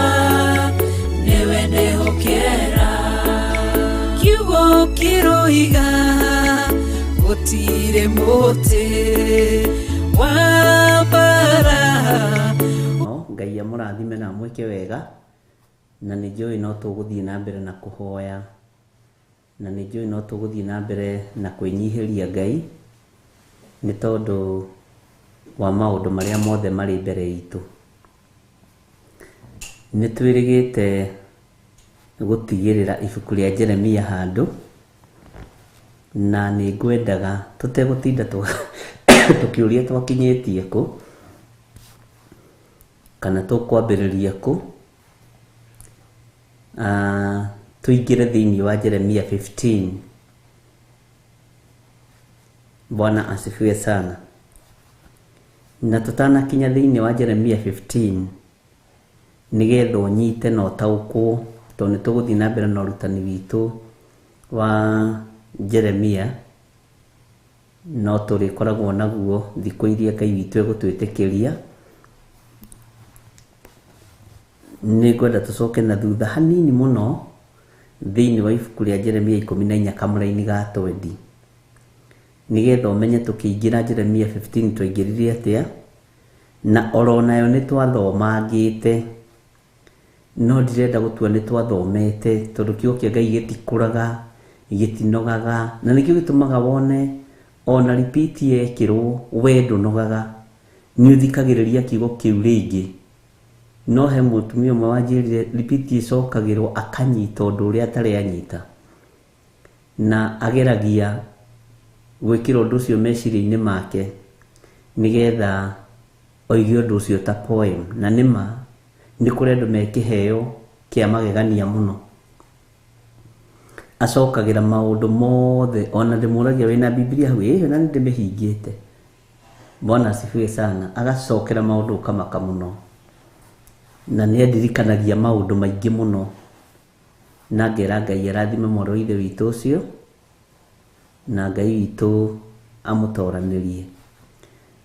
niwe ndehokera Kiroiga gũtirĩ mũtĩ wa mbara. Ngai amũrathime na mwĩke wega na nĩ njũĩ no tũgũthiĩ na mbere na kũhoya na nĩ njũĩ no tũgũthiĩ na mbere na kwĩnyihĩria Ngai nĩ tondũ wa maũndũ marĩa mothe marĩ mbere itũ. Nĩ twĩrĩgĩte gũtigĩrĩra ibuku rĩa Jeremia handũ na nĩ ngwendaga tũtegũtinda tũkĩũria twakinyĩtie kũ kana tũkwambĩrĩria kũ tuingĩre thĩinĩ wa Jeremia 15. Bwana asifiwe sana. Na tũtanakinya thĩinĩ wa Jeremia 15 nĩgetha ũnyite na ũtaũkwo tondũ nĩtũgũthiĩ na mbere na ũrutani witũ wa Jeremia no tũrĩkoragwo naguo thikũ iria Ngai witũ egũtwĩtĩkĩria. Nĩ ngwenda tũcoke na thutha hanini mũno thĩinĩ wa ibuku rĩa Jeremia 14 kamũra-inĩ ga 20 nĩgetha ũmenye tũkĩingĩra Jeremia 15 twaingĩrire atĩa na oro nayo nĩ twathomangĩte no ndirenda gũtua nĩ twathomete tondũ kiugo kĩa Ngai gĩtikũraga gĩtinogaga na nĩkĩo gĩtũmaga wone ona repeat yekĩrwo we ndũnogaga nĩ ũthikagĩrĩria kiugo kĩu rĩngĩ no he mũtumia ũmwe wanjĩrire repeat ĩcokagĩrwo akanyita ũndũ ũrĩa atarĩ anyita na ageragia gwĩkĩra ũndũ ũcio meciria-inĩ make nĩgetha oige ũndũ ũcio ta poem. Na nĩma nĩ kũrĩ andũ me kĩheo kĩa magegania mũno, acokagĩra maũndũ mothe, ona ndĩmũragia wĩna Biblia hau, na nĩ ndĩmĩhingĩte. Bwana asifiwe sana. Agacokera maũndũ ũkamaka mũno, na nĩ andirikanagia maũndũ maingĩ mũno, na ngera Ngai arathime mwarĩ wa ithe witũ ũcio, na Ngai witũ amũtoranĩrie.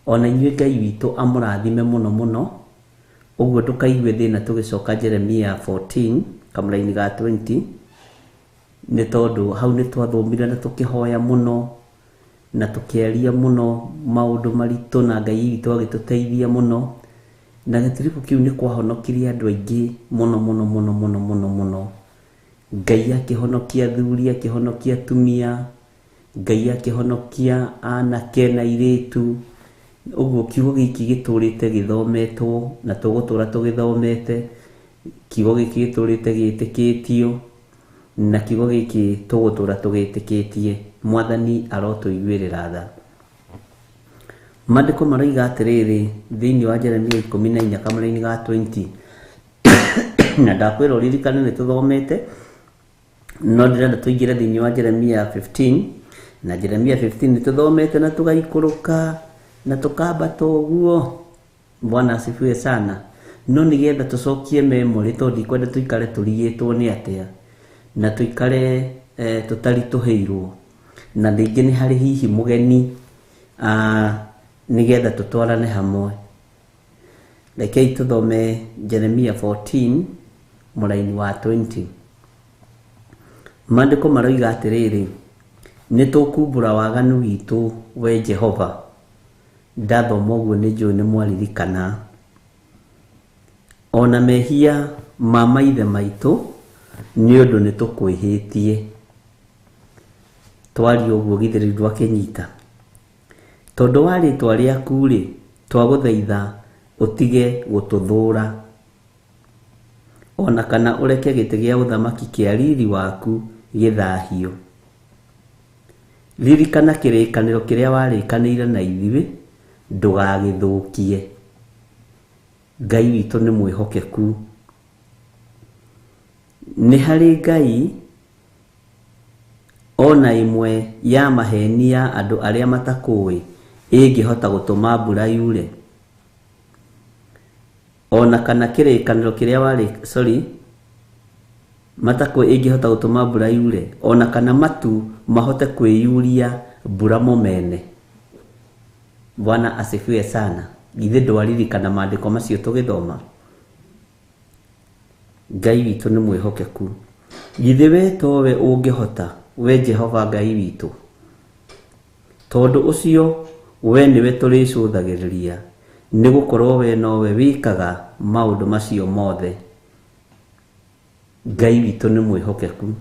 Ona inyuĩ Ngai witũ amũrathime mũno mũno. Ũguo ndũkaigue thĩna tũgĩcoka Jeremia 14 kamũraini ga 20, nĩ tondũ hau nĩ twathomire na tũkĩhoya mũno na tũkĩaria mũno maũndũ maritũ, na Ngai witũ agĩtũteithia mũno, na gĩtiribũ kĩu nĩ kwahonokirie andũ aingĩ mũno mũno mũno mũno mũno mũno. Ngai akĩhonokia athuri, akĩhonokia atumia, Ngai akĩhonokia anake na airĩtu. Ũguo kiugo gĩkĩ gĩtũrĩte gĩthometwo na tũgũtũra tũgĩthomete, kiugo gĩkĩ gĩtũrĩte gĩtĩkĩtio, na kiugo gĩkĩ tũgũtũra tũgĩtĩkĩtie. Mwathani arotũiguĩrĩra tha. Maandĩko maroiga atĩrĩrĩ thĩinĩ wa Jeremia 14 kamũraini ga 20 na ndakwĩra ũririkane nĩ tũthomete, no ndĩrenda tũingĩre thĩinĩ wa Jeremia 15. Na Jeremia 15 nĩ tũthomete na tũgaikũrũka na tũkambata ũguo. Bwana asifiwe sana. No nĩgetha tũcokie memory, tondũ ndikwenda tũikare tũrigĩtwo nĩ atĩa na tũikare tũtaritũhĩirwo, na rĩngĩ nĩ harĩ hihi mũgeni nĩgetha tũtwarane hamwe. Rekei tũthome Jeremia 14 mũraini wa 20. Maandĩko maroiga atĩrĩrĩ, nĩ tũkumbũra waganu witũ we Jehova. Ndathoma ũguo nĩ njũĩ nĩ mwaririkana. Ona mehia ma maithe maitũ nĩ ũndũ nĩ tũkwĩhĩtie. Twaria ũguo githĩrĩ ndwakĩnyita. Tondũ wa rĩtwa rĩaku-rĩ, twagũthaitha ũtige gũtũthũra, ona kana ũreke gĩtĩ gĩa ũthamaki kĩa riri waku gĩthahio. Ririkana kĩrĩkanĩro kĩrĩa warĩkanĩire na ithuĩ, ndũgagĩthũkie. Ngai witũ nĩ mwĩhokeku. Nĩ harĩ Ngai ona imwe ya maheni ya andũ arĩa matakũĩ ĩngĩhota gũtũma mbura yure, ona kana kĩrĩkanĩro kĩrĩa matakũĩ ĩngĩhota gũtũma mbura yure, ona kana matu mahote kwĩyuria mbura mũmene. Bwana asifiwe sana. Githĩ ndwaririkana maandĩko macio tũgĩthoma? Ngai witũ nĩ mwĩhokeku. Githĩ we towe ũngĩhota, we Jehova Ngai witũ? Tondũ ũcio we nĩwe tũrĩcũthagĩrĩria, nĩ gũkorwo we nowe wĩkaga maũndũ macio mothe. Ngai witũ nĩ mwĩhokeku.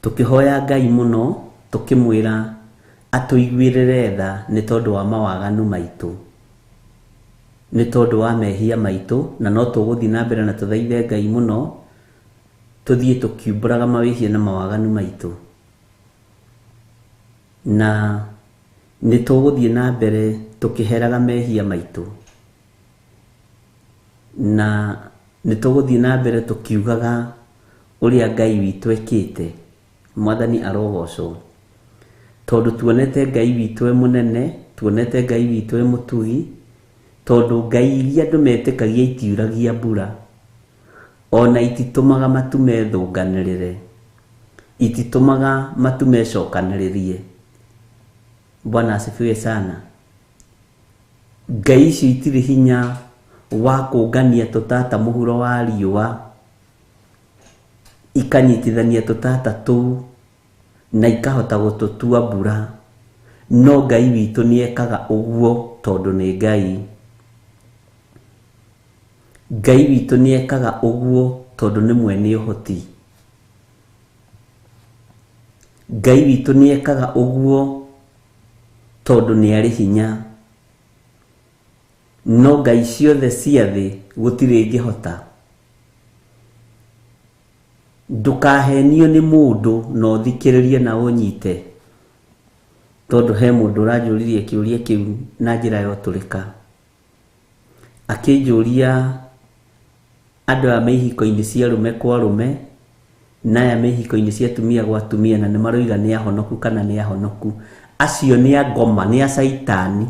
Tũkĩhoya Ngai mũno, tũkĩmwĩra atũiguĩrĩre tha nĩ tondũ wa mawaganu maitũ, nĩ tondũ wa mehia maitũ, na no tũgũthiĩ na mbere na tũthaithe Ngai mũno tũthiĩ tũkiumbũraga mawĩhia na mawaganu maitũ, na nĩ tũgũthiĩ na mbere tũkĩheraga mehia maitũ, na nĩ tũgũthiĩ na mbere tũkiugaga ũrĩa Ngai witũ ekĩte. Mwathani arogocwo. Tondũ tuonete Ngai witũ e mũnene, tuonete Ngai witũ e mũtugi, tondũ Ngai iria andũ metĩkagia itiuragia mbura, ona ititũmaga matu methũnganĩrĩre, ititũmaga matu mecokanĩrĩrie. Bwana asifiwe sana. Ngai icio itirĩ hinya wa kũngania tũtata mũhuro wa riũa, ikanyitithania tũtata tũu na ikahota gũtũtua mbura. No Ngai witũ nĩekaga ũguo tondũ nĩ Ngai. Ngai witũ nĩekaga ũguo tondũ nĩ mwene ũhoti. Ngai witũ nĩekaga ũguo tondũ nĩ arĩ hinya. No ngai ciothe cia thĩ gũtirĩ ĩngĩhota. Ndũkahenio nĩ mũndũ na ũthikĩrĩrie na ũnyite. tondu he mundu uranjuririe kiuria kiu na njira ya uturika akinjuria andu a mehiko-ini cia rume kwa rume na ya mehiko-ini cia tumia gwa tumia na nimaroiga ni ahonoku kana ni ahonoku. Acio ni a ngoma, ni a saitani.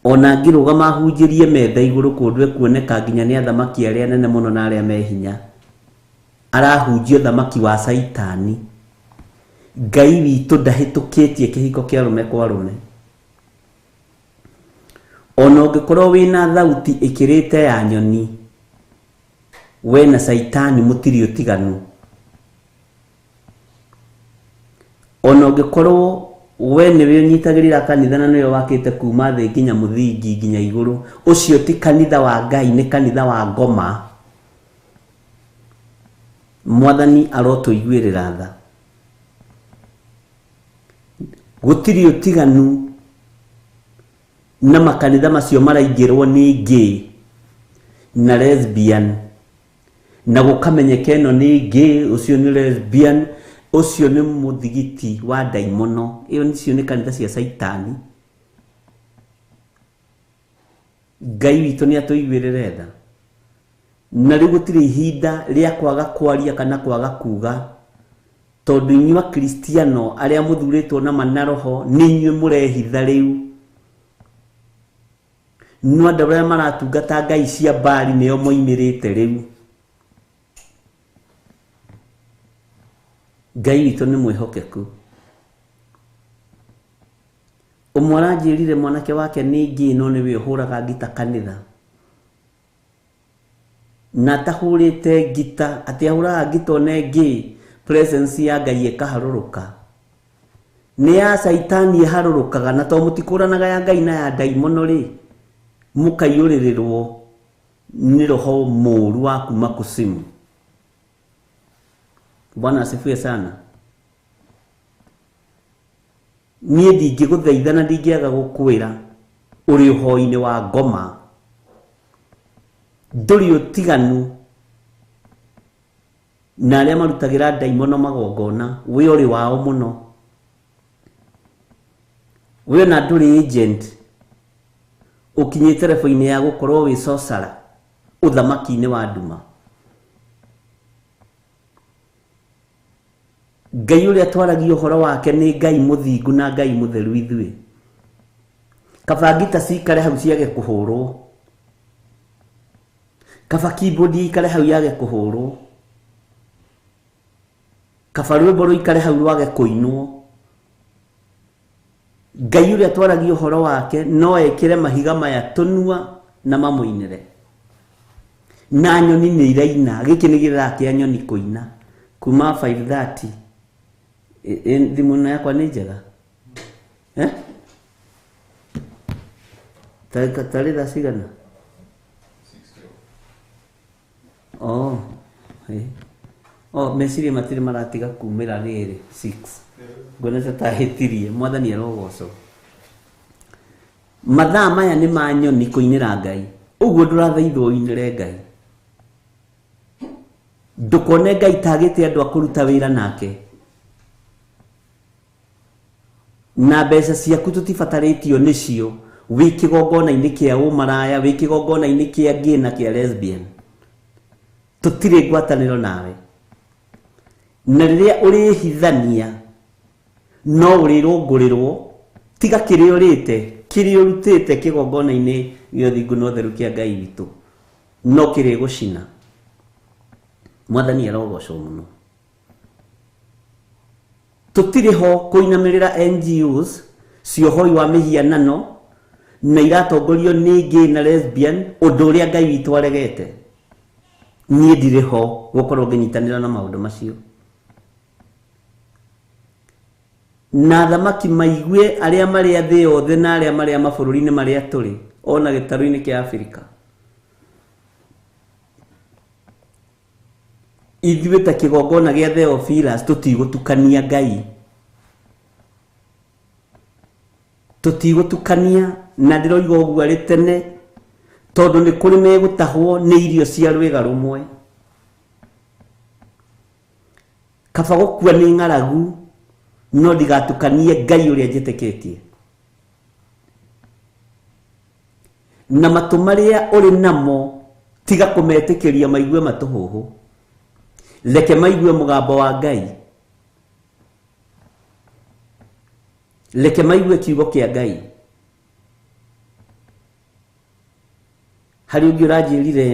Ona ngirugama hunjirie metha iguru kundu kuoneka nginya ni athamaki aria nene muno na aria mehinya arahunjia thamaki wa saitani. Ngai witu ndahitukitie kihiko kia rume kwa rume. Ona ungikorwo wina thauti ikirite ya nyoni, we na saitani mutiri utiganu. Ona ungikorwo we niwe unyitagirira kanitha na niwe wakite kuma thi nginya muthingi nginya iguru, ucio ti kanitha wa Ngai, ni kanitha wa ngoma. Mwathani arotuiguirira tha. Gutiri utiganu na makanitha macio maraingirwo ni gay na lesbian, na gukamenyeka ino ni gay, ucio ni lesbian, ucio ni muthigiti wa daimono. Iyo nicio ni kanitha cia saitani. Ngai witu ni atuiguirire tha. Na riu gutiri ihinda ria kwaga kwaria kana kwaga kuga, tondu inyua Kristiano aria muthuritwo na manaroho ni inyue murehitha riu. No andu aria maratungata ngai cia Baali nio moimirite riu. Ngai witu ni mwihokeku. Umwe aranjirire mwanake wake ni ngi no niwe uhuraga ngita kanitha, na tahurite ngita ati ahuraga ngita one ngi presence ya Ngai ikaharuruka. Ni ya saitani iharurukaga, na to mutikuranaga ya Ngai na ya daimono ri mukaiyuririrwo ni roho muru wa kuma kusimu. Bwana asifiwe sana. Nie ndingiguthaitha na ndingiaga gukwira uri uhoi-ini wa ngoma, nduri utiganu na aria marutagira daimono magongona. We uri wao muno, we na nduri agent ukinye telefoni ya gukorwo wi sosara uthamaki-ini wa nduma. Ngai uria twaragia uhoro wake ni Ngai muthingu na Ngai mutheru ithui. Kabangita cikare hau ciage kuhurwo, kaba keyboard ikare hau yage kuhurwo, kaba rwimbo ikare hau rwage kuinwo. Ngai uria twaragia uhoro wake no ekire mahiga maya tunua na mamuinire. Na nyoni ni iraina, giki ni githara kia nyoni kuina kuma 5:30. Thimuna yakwa ni njega tari thaa cigana? Meciria matiri maratiga kumira riri 6 ngona tahitirie. Mwathani arogocwo. Mathaa maya ni ma nyoni kuinira Ngai. Uguo ndurathaithwo uinire Ngai, ndukone Ngai tagite andu akuruta wira nake. Na mbeca ciaku tutibataritio nicio wi kigongona-ini kia umaraya, wi kigongona-ini kia gay na kia lesbian. Tutire ngwataniro nawe, na riria urihithania no urirungurirwo. Tiga kiria urite, kiria urutite kigongona-ini gio thingu no theru kia Ngai witu no kiri gucina. Mwathani arogocwo muno. Tutire ho kuinamirira NGOs ciohoi wa mihianano na iratongorio ni gay na lesbian, undu uria Ngai witu aregete. Nie ndire ho gukorwo nginyitanira na maundu macio. Na thamaki maigue aria maria thi yothe na aria maria mabururi-ini maria turi ona gitaru-ini kia Afrika. Ithuĩ ta kigongona gia Theophilus tutigutukania Ngai, tutigutukania. Na ndiroiga uguo ari tene tondu ni kuri megutahwo ni irio cia rwiga rumwe. Kaba gukua ni ng'aragu no ndigatukanie Ngai uria njĩtĩkĩtie. Na matũ marĩa ũrĩ namo tiga kũmetĩkĩria maigue matũhũhũ, reke maigue mũgambo wa Ngai, reke maigue kiugo kĩa Ngai. Harĩ ũngĩ ũranjĩrire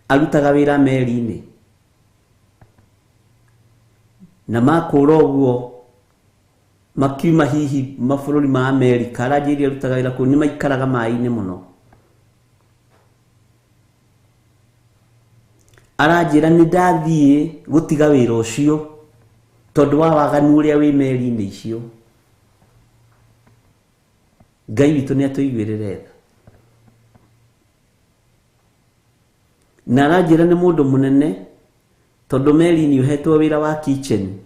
arutaga wĩra meri-inĩ na makũra ũguo makiuma hihi mabũrũri ma Amerika, aranjĩrire arutaga wĩra kũu nĩ maikaraga maĩ-inĩ mũno. Aranjĩra nĩ ndathiĩ gũtiga wĩra ũcio tondũ wa waganu ũrĩa wĩ meri-inĩ icio. Ngai witũ nĩ atũiguĩrĩre tha. Na aranjĩra nĩ mũndũ mũnene tondũ meri-inĩ ũhetwo wĩra wa kitchen,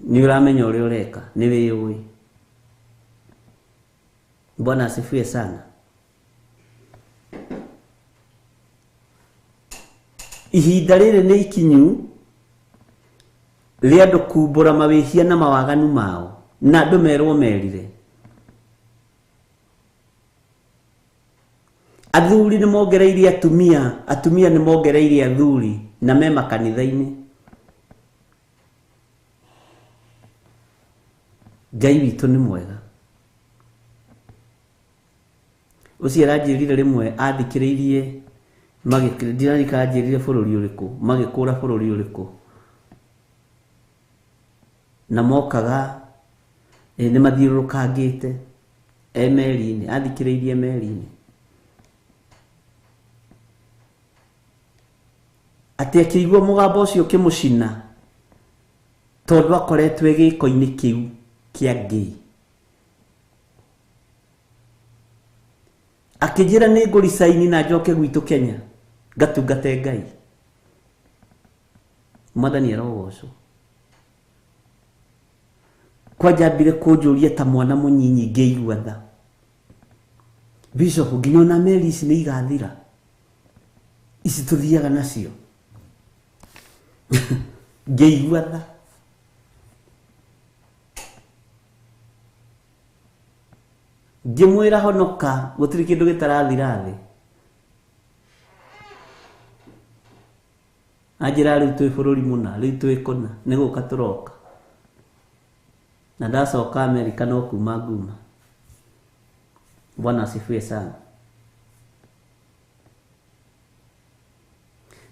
nĩ ũramenya ũrĩa ũreka, nĩ wĩũĩ. Bwana asifiwe sana. Ihinda rĩrĩ nĩ ikinyu rĩa andũ kumbũra mawĩhia na mawaganu mao na andũ merwo merire. Athuri nĩ mongereire atumia, atumia nĩ mongereire athuri na me makanitha-inĩ. Ngai witũ nĩ mwega. Ũcio aranjĩrire rĩmwe athikĩrĩirie ndirarika anjĩrire bũrũri ũrĩkũ, magĩkũra bũrũri ũrĩkũ, na mokaga nĩ mathiũrũrũkangĩte meri-inĩ, athikĩrĩirie meri-inĩ. Atĩ akĩigua mũgambo ũcio ũkĩmũcina tondũ akoretwo gĩko-inĩ kĩu kĩa Ngai. Akĩnjĩra nĩ ngũricaini na njoke gwitũ Kenya ngatungate Ngai. Mwathani arogocwo. Kwajambire kũnjũria ta mwana mũnyinyi ngĩigua tha. Bishop, nginya ona meri ici nĩ igathira, ici tũthiaga nacio. Ngĩigua tha. Ngĩmwĩra honoka, gũtirĩ kĩndũ gĩtarathira thĩ. Anjĩra rĩu twĩ bũrũri mũna, rĩu twĩ kũna, nĩ gũka tũroka. Na ndacoka Amerika no kuma nguma. Bwana asifiwe sana.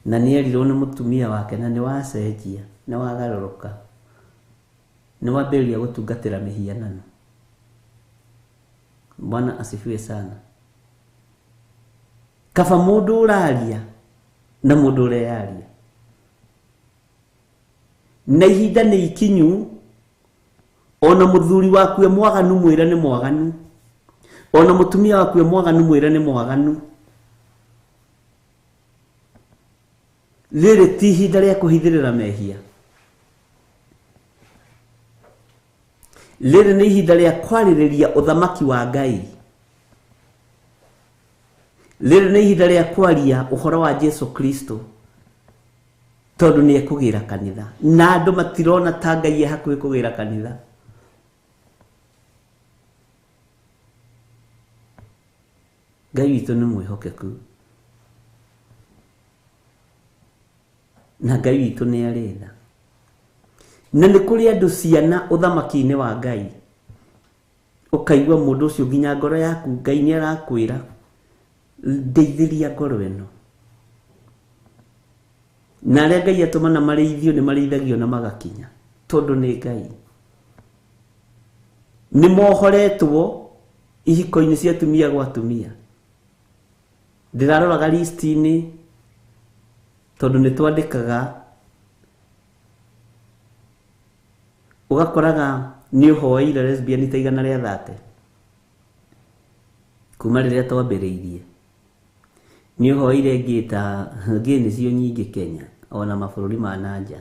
Na nĩerirwo nĩ mũtumia wake na nĩ wacenjia, nĩ wagarũrũka, nĩ wambĩrĩria gũtungatĩra mĩhianano. Bwana asifiwe sana. Kaba mũndũ ũraria na mũndũ ũreyaria. Na ihinda nĩ ikinyu, ona mũthuri waku e mwaganu mwĩra nĩ mwaganu, ona mũtumia waku e mwaganu mwĩra nĩ mwaganu. Rĩrĩ ti ihinda rĩa kũhithĩrĩra mehia. Rĩrĩ nĩ ihinda rĩa kwarĩrĩria ũthamaki wa Ngai. Rĩrĩ nĩ ihinda rĩa kwaria ũhoro wa Jesu Kristo, tondũ nĩ ekũgĩra kanitha na andũ matirona ta Ngai e hakuhĩ kũgĩra kanitha. Ngai witũ nĩ mwĩhokeku na Ngai witũ nĩ arĩ tha. Na nĩ kũrĩ andũ ciana ũthamaki-inĩ wa Ngai, ũkaigua mũndũ ũcio nginya ngoro yaku Ngai nĩ arakwĩra ndeithĩria ngoro ĩno. Na arĩa Ngai atũmana marĩithio nĩ marĩithagio na magakinya tondũ nĩ Ngai. Nĩ mohoretwo ihiko-inĩ cia atumia gwa atumia. Ndĩraroraga list-inĩ tondũ nĩ twandĩkaga, ũgakoraga nĩ ũhoeire lesbian ta 130 kuma rĩrĩa twambĩrĩirie. Nĩ ũhoeire ngĩ ta ngĩ nĩcio nyingĩ Kenya ona mabũrũri ma nanja.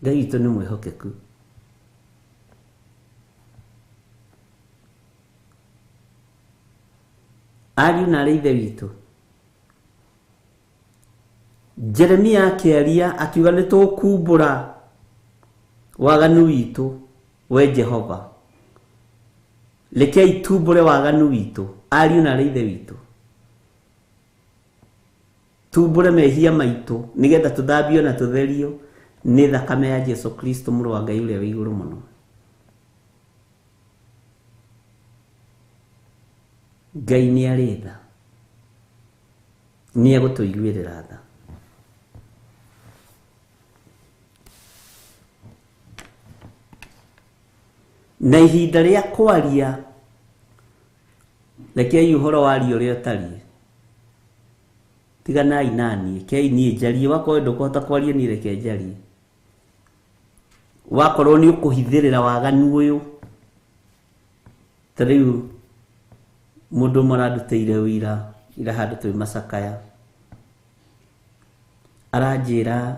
Ngai witũ nĩ mwĩhokeku. Ariũ na arĩ ithe witũ, Jeremia akĩaria akiuga nĩ tũkumbũra waganu witũ we Jehova. Rekei tumbũre waganu witũ, ariũ na ithe witũ. Tumbũre mehia maitũ nĩgetha tũthambio na tũtherio nĩ thakame ya Jesu Kristo mũrũ wa Ngai ũrĩa wĩ igũrũ mũno. Ngai nĩ arĩ tha, nĩ egũtũiguĩrĩra tha. Na ihinda rĩa kwaria, rekei ũhoro wario ũrĩa ũtariĩ. Tiganai nani, kei niĩ njarie, wakorwo ndũkũhota kwaria niĩ reke njarie. Wakorwo nĩ ũkũhithĩrĩra waganu ũyũ, ta rĩu mũndũ marandutĩire wĩra ira handũ twĩ macakaya, aranjĩra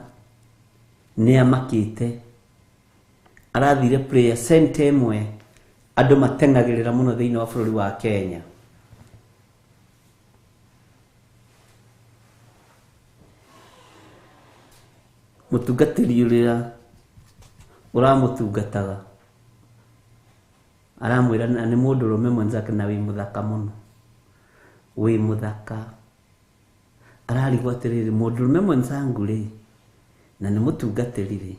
nĩ amakĩte, arathire prayer center ĩmwe andũ matengagĩrĩra mũno thĩinĩ wa bũrũri wa Kenya. Mũtungatĩri ũrĩa ũramũtungataga aramwĩra nĩ mũndũrũme mwenzake na wĩ mũthaka mũno, wĩ mũthaka. Ararigwo atĩrĩrĩ, mũndũrũme mwenzangu rĩ, na nĩ mũtungatĩri rĩ,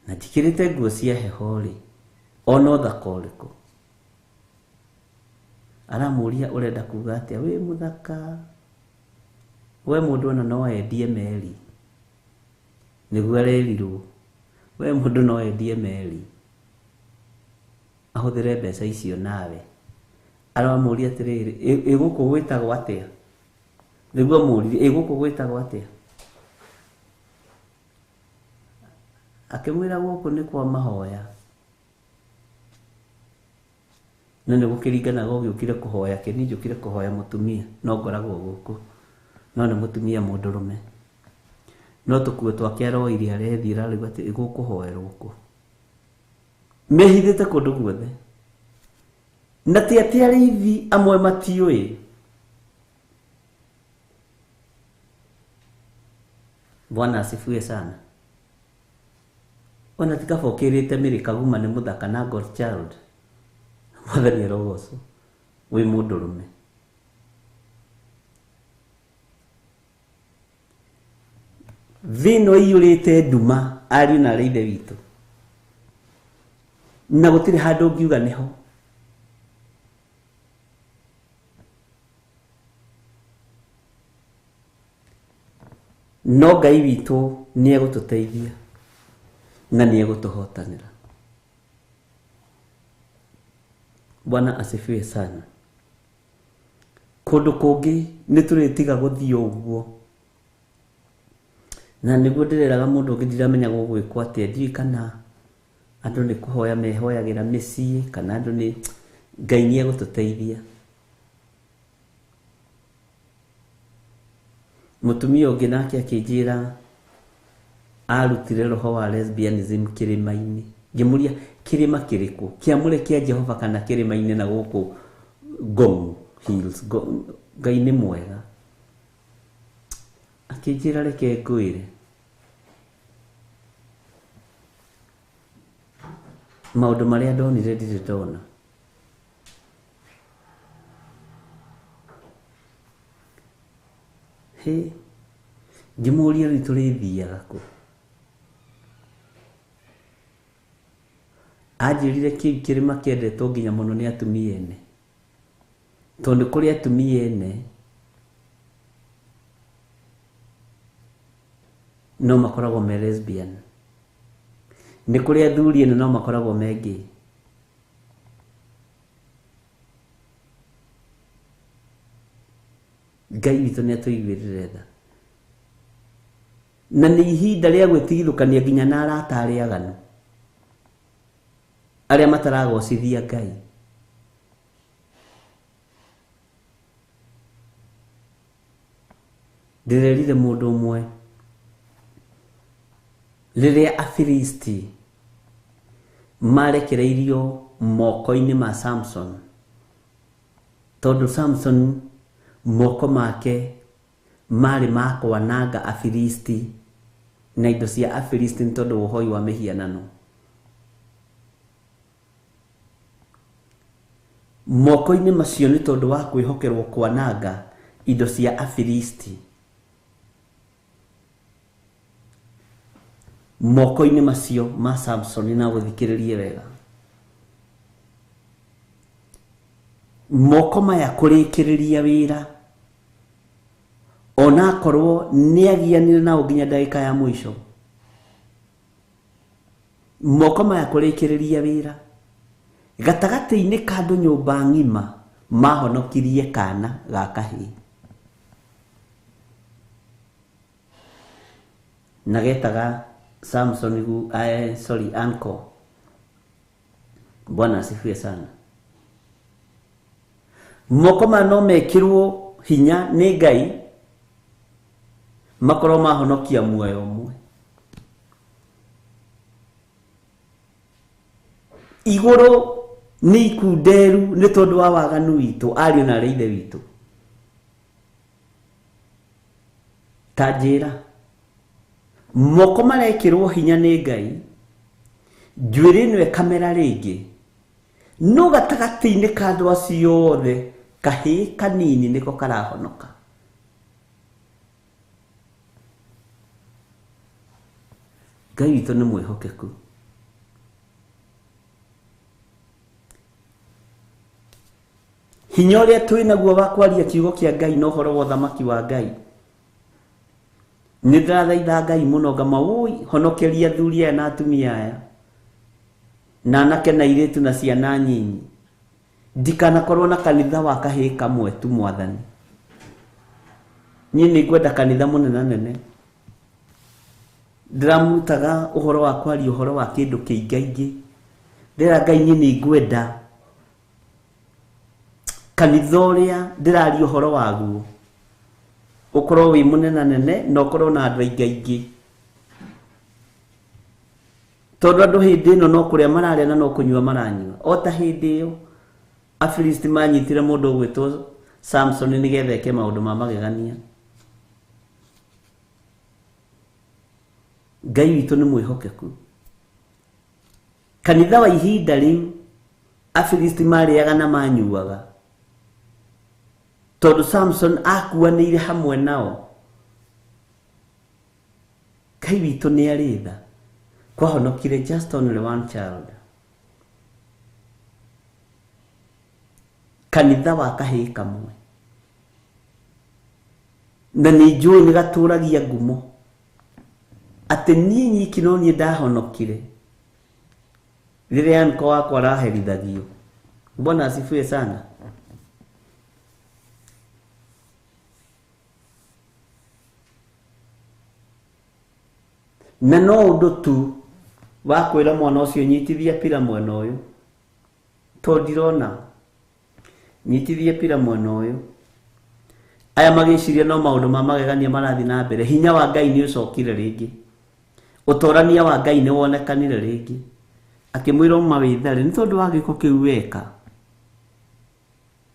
na njikĩrĩte nguo cia heho rĩ, ona ũthaka ũrĩkũ? Aramũria ũrenda kuga atĩa? Wĩ mũthaka, we mũndũ ona no endie meri. Nĩguo arerirwo, we mũndũ no endie meri, ahũthĩre mbeca icio nawe. Aramũria atĩrĩrĩ, gũkũ gwĩtagwo atĩa? Nĩguo amũrire, gũkũ gwĩtagwo atĩa? Akĩmwĩra gũkũ nĩ kwa mahoya. Na nĩ gũkĩringanaga ũgĩũkire kũhoya kĩ, niĩ njũkire kũhoya mũtumia, no ngoragwo gũkũ, no nĩ mũtumia mũndũrũme. No tũkuo twake aroire arethiĩ, ararigwo atĩ gũkũhoerwo kũ? Mehithĩte kũndũ guothe, na ti atĩ arĩithi amwe matiũĩ. Bwana asifiwe sana. Ona tikaba ũkĩrĩte Mary Kaguma nĩ mũthaka na Godchild, Mwathani arogocwo, wĩ mũndũrũme. Thĩno ĩiyũrĩte nduma, ariũ na ithe witũ, na gũtirĩ handũ ũngiuga nĩho. No Ngai witũ nĩ egũtũteithia na nĩ egũtũhotanĩra. Bwana asifiwe sana. Kũndũ kũngĩ nĩ tũrĩtiga gũthiĩ ũguo, na nĩguo ndĩreraga mũndũ ũngĩ ndiramenya gũgwĩkwo atĩa. Ndiũĩ kana andũ nĩ kũhoya mehoyagĩra mĩciĩ, kana andũ nĩ Ngai nĩ egũtũteithia. Mũtumia ũngĩ nake akĩnjĩra arutire roho wa lesbianism kĩrĩma-inĩ. Ngĩmũria kĩrĩma kĩrĩkũ? Kĩamũre kĩa Jehova kana kĩrĩma-inĩ na gũkũ Ngong Hills? Ngai nĩ mwega. Akĩnjĩra reke ngwĩre, maũndũ marĩa ndonire ndirĩ ndona. Ngĩmũria rĩu tũrĩthiaga kũ? Anjĩrire kĩu kĩrĩma kĩendetwo nginya mũno nĩ atumia ene, tondũ kũrĩ atumia ene no makoragwo me lesbian, nĩ kũrĩ athuri ene no makoragwo me gay. Ngai witũ nĩ atũiguĩrĩre tha, na nĩ ihinda rĩa gwĩtigithũkania nginya na arata arĩa aganu, arĩa mataragocithia Ngai. Ndĩrerire mũndũ ũmwe rĩrĩa Afilisti marekereirio moko-inĩ ma Samson, tondũ Samson moko make marĩ makwananga Afilisti na indo cia Afilisti nĩ tondũ ũhoi wa mĩhianano. Moko-inĩ macio nĩ tondũ wa kwĩhokerwo kwananga indo cia Afilisti. Moko-inĩ macio ma Samson na gũthikĩrĩrie wega. Moko maya kũrĩkĩrĩria wĩra ona akorwo nĩagianire nao nginya ndagĩka ya mũico. Moko maya kũrĩkĩrĩria wĩra gatagatĩ-inĩ ka andũ nyũmba ng'ima mahonokirie kana ga kahĩĩ na getaga Samson uncle. Bwana asifiwe sana. Moko maya no mekĩrwo hinya nĩ Ngai makorwo mahonokia muoyo ũmwe. Igũrũ nĩ ikunderu nĩ tondũ wa waganu witũ ariũ na arĩ ithe witũ. Ta njĩra moko marekĩrwo hinya nĩ Ngai, njuĩrĩ ĩno ĩkamera rĩngĩ, no gatagatĩ-inĩ ka andũ acio othe kahĩĩ kanini nĩko karahonoka. Ngai witũ nĩ mwĩhokeku. Hinya ũrĩa twĩ naguo wa kwaria kiugo kĩa Ngai na ũhoro wa ũthamaki wa Ngai, nĩ ndĩrathaitha Ngai mũno ngama honokeria athuri aya na atumia aya na anake na airĩtu na ciana nyinyi, ndikanakorwo na kanitha wa kahĩĩ kamwe tu Mwathani. Niĩ nĩ ngwenda kanitha mũnene. Ndiramutaga ũhoro wa kwaria ũhoro wa kĩndũ kĩingaingĩ. Ndĩra Ngai niĩ nĩ ngwenda kanitha ũrĩa ndĩraria ũhoro waguo ũkorwo wĩ mũnenanene na ũkorwo na andũ aingaingĩ. Tondũ andũ hĩndĩ ĩno no kũrĩa mararĩa na no kũnyua maranyua. O ta hĩndĩ ĩyo Afilisti manyitire mũndũ ũgwĩtwo Samson nĩgetha eke maũndũ ma magegania. Ngai witũ nĩ mwĩhokeku. Kanitha wa ihinda rĩu Afilisti marĩaga na manyuaga tondũ Samson akuanĩire hamwe nao. Ngai witũ nĩ arĩ tha kwahonokire just only one child. Kanitha wa kahĩĩ kamwe na nĩ njũĩ nĩ gatũragia ngumo atĩ niĩ nyiki no niĩ ndahonokire rĩrĩa uncle wakwa araherithagio. Bwana asifiwe sana. Na no ũndũ tu wa kwĩra mwana ũcio nyitithia pira mwena ũyũ, to ndirona nyitithia pira mwena ũyũ. Aya magĩciria no maũndũ ma magegania marathiĩ na mbere. Hinya wa Ngai nĩ ũcokire rĩngĩ, ũtorania wa Ngai nĩ wonekanire rĩngĩ, akĩmwĩra uma wĩthare nĩ tondũ wa gĩko kĩu weka,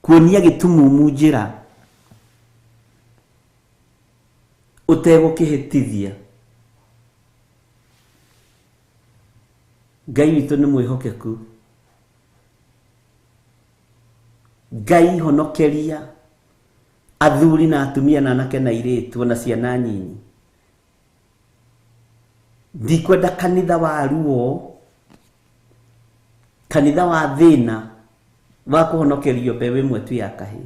kuonia gĩtumumu njĩra ũtegũkĩhĩtithia. Ngai witũ nĩ mwĩhokeku. Ngai honokeria athuri na atumia na anake na airĩtu na ciana nyinyi. Ndikwenda kanitha wa ruo, kanitha wa thĩna wa kũhonokerio mbeũ ĩmwe tu ya kahĩĩ.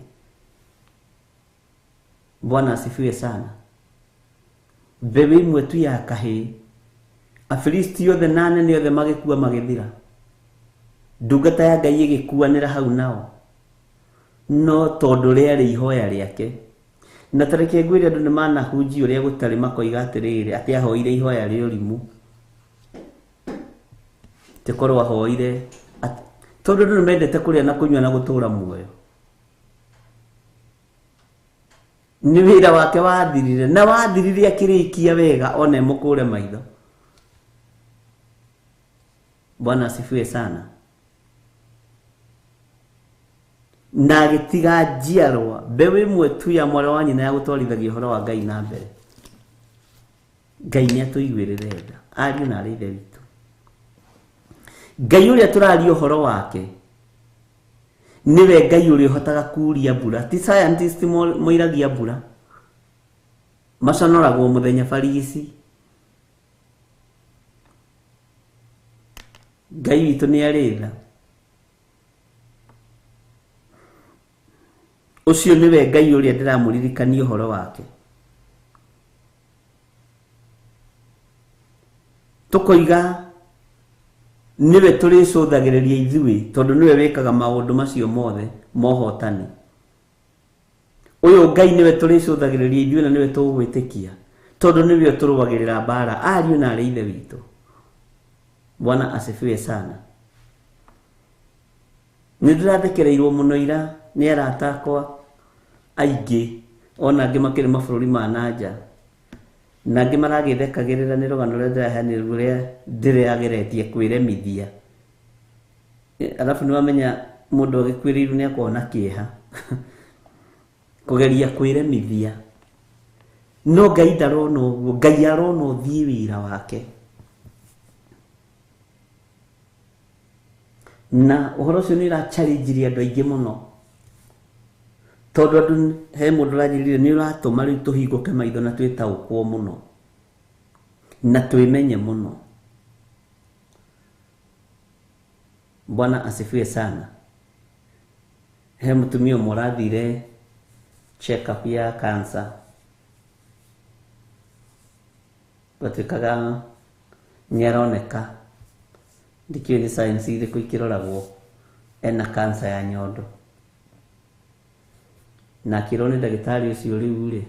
Bwana asifiwe sana. Mbeũ ĩmwe tu ya kahĩĩ. Afilisti othe na anene othe magĩkua magĩthira. Ndungata ya Ngai ĩgĩkuanĩra hau nao, no tondũ rĩarĩ ihoya rĩake. Na tareke ngwĩre andũ nĩ manahunji ũrĩa gũtarĩ makoiga atĩrĩrĩ atĩ ahoire ihoya rĩa ũrimũ. Tekorwo ahoire tondũ andũ nĩ mendete kũrĩa na kũnyua na gũtũũra muoyo. Nĩ wĩra wake wathirire, na wathirire akĩrĩkia wega ona mũkũre maitho. Bwana asifiwe sana. na gĩtiga njiarwa mbeũ ĩmwe tu ya mwarĩ wa nyina ya gũtwarithagia ũhoro wa Ngai na mbere. Ngai nĩatũiguĩrĩre tha, ariũ na arĩ ithe witũ. Ngai ũrĩa tũraria ũhoro wake niwe Ngai ũrĩa ũhotaga kuria mbura. Ti scientist moiragia mbura, maconoragwo mũthenya barigici. Ngai witũ nĩ arĩ tha. Ũcio niwe Ngai ũrĩa ndĩramũririkania ũhoro wake. Tũkoiga niwe tũrĩcũthagĩrĩria ithuĩ tondũ niwe wĩkaga maũndũ macio mothe mohotani. Ũyũ Ngai niwe tũrĩcũthagĩrĩria ithuĩ na niwe tũgwĩtĩkia tondũ niwe tũrũagĩrĩra mbara, ariũ na arĩ ithe witũ. Bwana asifiwe sana. Nĩndĩrathekereirwo mũno ira nĩ arata akwa aingĩ, ona angĩ makĩrĩ mabũrũri ma nanja, na angĩ maragĩthekagĩrĩra nĩ rũgano rũrĩa ndĩraheanĩra rũrĩa ndĩrageretie kwĩremithia. Alafu nĩwamenya mũndũ agĩkwĩrĩirwo nĩakoragwo na kĩeha kũgeria kwĩremithia. No Ngai ndarona ũguo, Ngai arona ũthiĩ wĩra wake. Na ũhoro ũcio nĩ ũrachallengeria andũ aingĩ mũno, tondũ andũ he mũndũ ũranjĩrire nĩ ũratũma rĩu tũhingũke maitho na twĩtaũkwo mũno na twĩmenye mũno. Bwana asifiwe sana. He mũtumia ũmwe ũrathire check up ya cancer, gatuĩkaga nĩaroneka ndikĩũĩ nĩ science irĩkũ ikĩroragwo ena cancer ya nyondo, na akĩrwo nĩ ndagĩtarĩ ũcio rĩu rĩ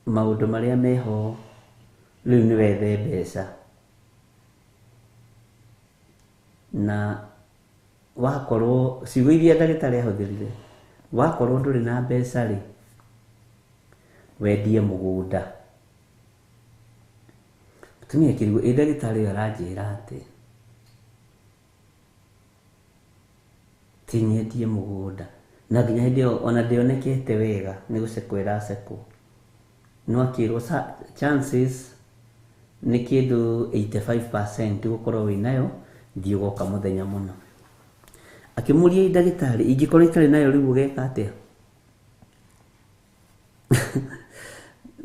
maũndũ marĩa meho rĩu nĩ wethe mbeca, na wakorwo ciugo iria ndagĩtarĩ ahũthĩrire, wakorwo ndũrĩ na mbeca rĩ wendie mũgũnda. Mũtumia akĩrigwo ndagĩtarĩ ũyũ aranjĩra atĩ tinyendie mũgũnda, na nginya hĩndĩ ĩyo ona ndĩonekete wega nĩ gũcekwo ĩracekwo. No akĩrwo chances nĩ kĩndũ 85% gũkorwo wĩnayo, thiĩ ũgoka mũthenya mũna. Akĩmũria ndagĩtarĩ, ingĩkorwo itarĩ nayo rĩu ũgeka atĩa?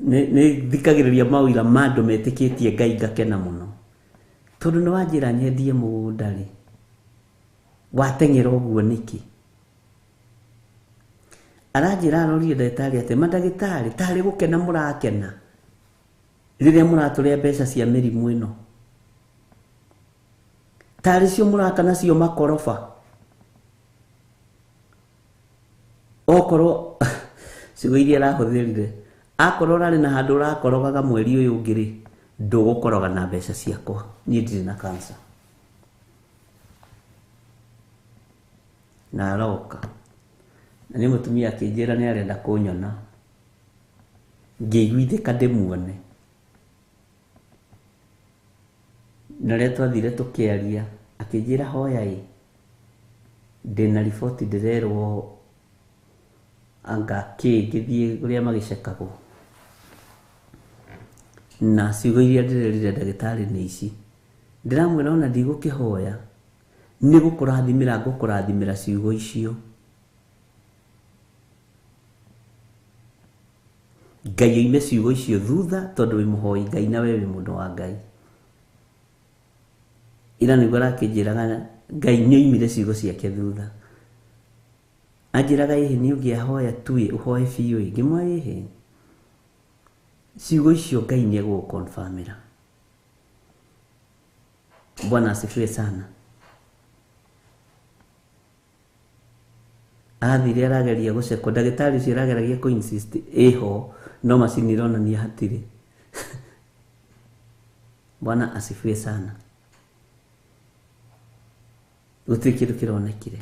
Nĩ thikagĩrĩria mawĩra ma andũ metĩkĩtie Ngai ngakena mũno, tondũ nĩ wanjĩra nyendie mũgũnda rĩ wateng'era ũguo nĩkĩ? Aranjĩra arorire ndagĩtarĩ atĩ mandagĩtarĩ tarĩ gũkena mũrakena rĩrĩa mũratũrĩa mbeca cia mĩrimũ ĩno, tarĩ cio mũraka nacio makoroba. Okorwo ciugo iria arahũthĩrire, akorwo ũrarĩ na handũ ũrakorogaga mweri ũyũ ũngĩ rĩ ndũgũkoroga na mbeca ciakwa, niĩ ndirĩ na cancer. Na aroka na nĩ mũtumia akĩnjĩra nĩ arenda kũnyona, ngĩiguithĩka ndĩmuone. Na rĩrĩa twathire tũkĩaria akĩnjĩra hoya ndĩna riboti ndĩrerwo anga ngĩthiĩ ũrĩa magĩcekagwo, na ciugo iria ndĩrerire ndagĩtarĩ nĩ ici. Ndĩramwĩra ona ndigũkĩhoya, nĩ ngũkũrathimĩra ciugo icio. Ngai oime ciugo icio thutha tondũ wĩ mũhoi Ngai na we wĩ mũndũ wa Ngai. Ira nĩguo arakĩnjĩraga Ngai nĩ oimire ciugo ciake thutha. Anjĩraga nĩ ũngĩahoya tuĩ ũhoe biũ ngĩmwĩra ciugo icio Ngai nĩ egũgũkonfamĩra. Bwana asifiwe sana. Athire arageria gũcekwo, ndagĩtarĩ ũcio arageragia kũ-insist ĩho no macini ironania hatirĩ. Bwana asifiwe sana. Gũtirĩ kĩndũ kĩronekire.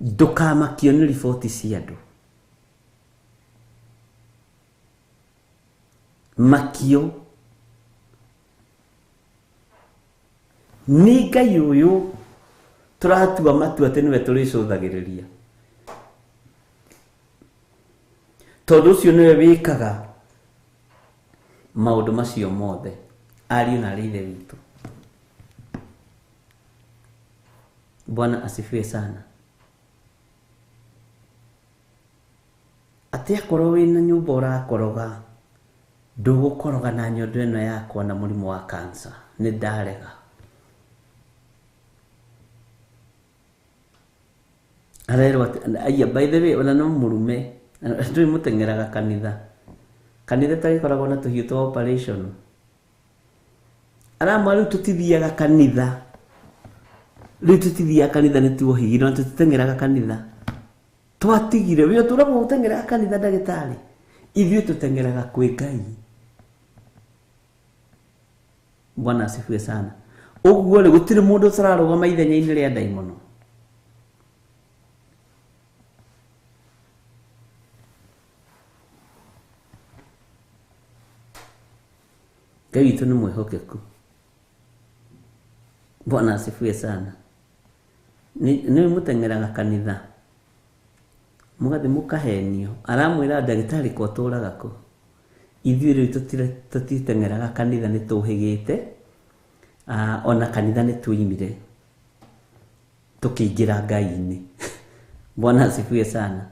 Ndũkamakio nĩ riboti cia andũ. Makio nĩ Ngai ũyũ tũratua matua atĩ nĩwe tũrĩcũthagĩrĩria, tondũ ũcio nĩwe wĩkaga maũndũ macio mothe. Ariũ na ithe witũ, Bwana asifiwe sana. Atĩ akorwo wĩna nyũmba ũrakoroga, ndũgũkoroga na nyondo ĩno yakwa na mũrimũ wa cancer. Nĩ ndarega. Arerwo aya, by the way, ona no mũrume ndũĩ mũteng'eraga kanitha. Kanitha tagĩkoragwo na tũhiũ twa operation. Arama rĩu tũtithiaga kanitha. Rĩu tũtithiaga kanitha nĩ tuohigire, na tũtiteng'eraga kanitha. Twatigire, wĩ tũragwo gũteng'eraga kanitha ndagĩtarĩ. Ithuĩ tũteng'eraga kwĩ Ngai. Bwana asifiwe sana. Ũguo rĩ gũtirĩ mũndũ ũtararũgama ithenya-inĩ rĩa ndaimono. Ngai witũ nĩ mwĩhokeku. Bwana asifiwe sana. Nĩ mũteng'eraga kanitha, mũgathiĩ mũkahenio, aramwĩra ndagĩtarĩ ko tũraga kũ. Ithuĩ rĩu tũtiteng'eraga kanitha, nĩ tũhĩgĩte, ona kanitha nĩ tuimire tũkĩingĩra Ngai-inĩ. Bwana asifiwe sana.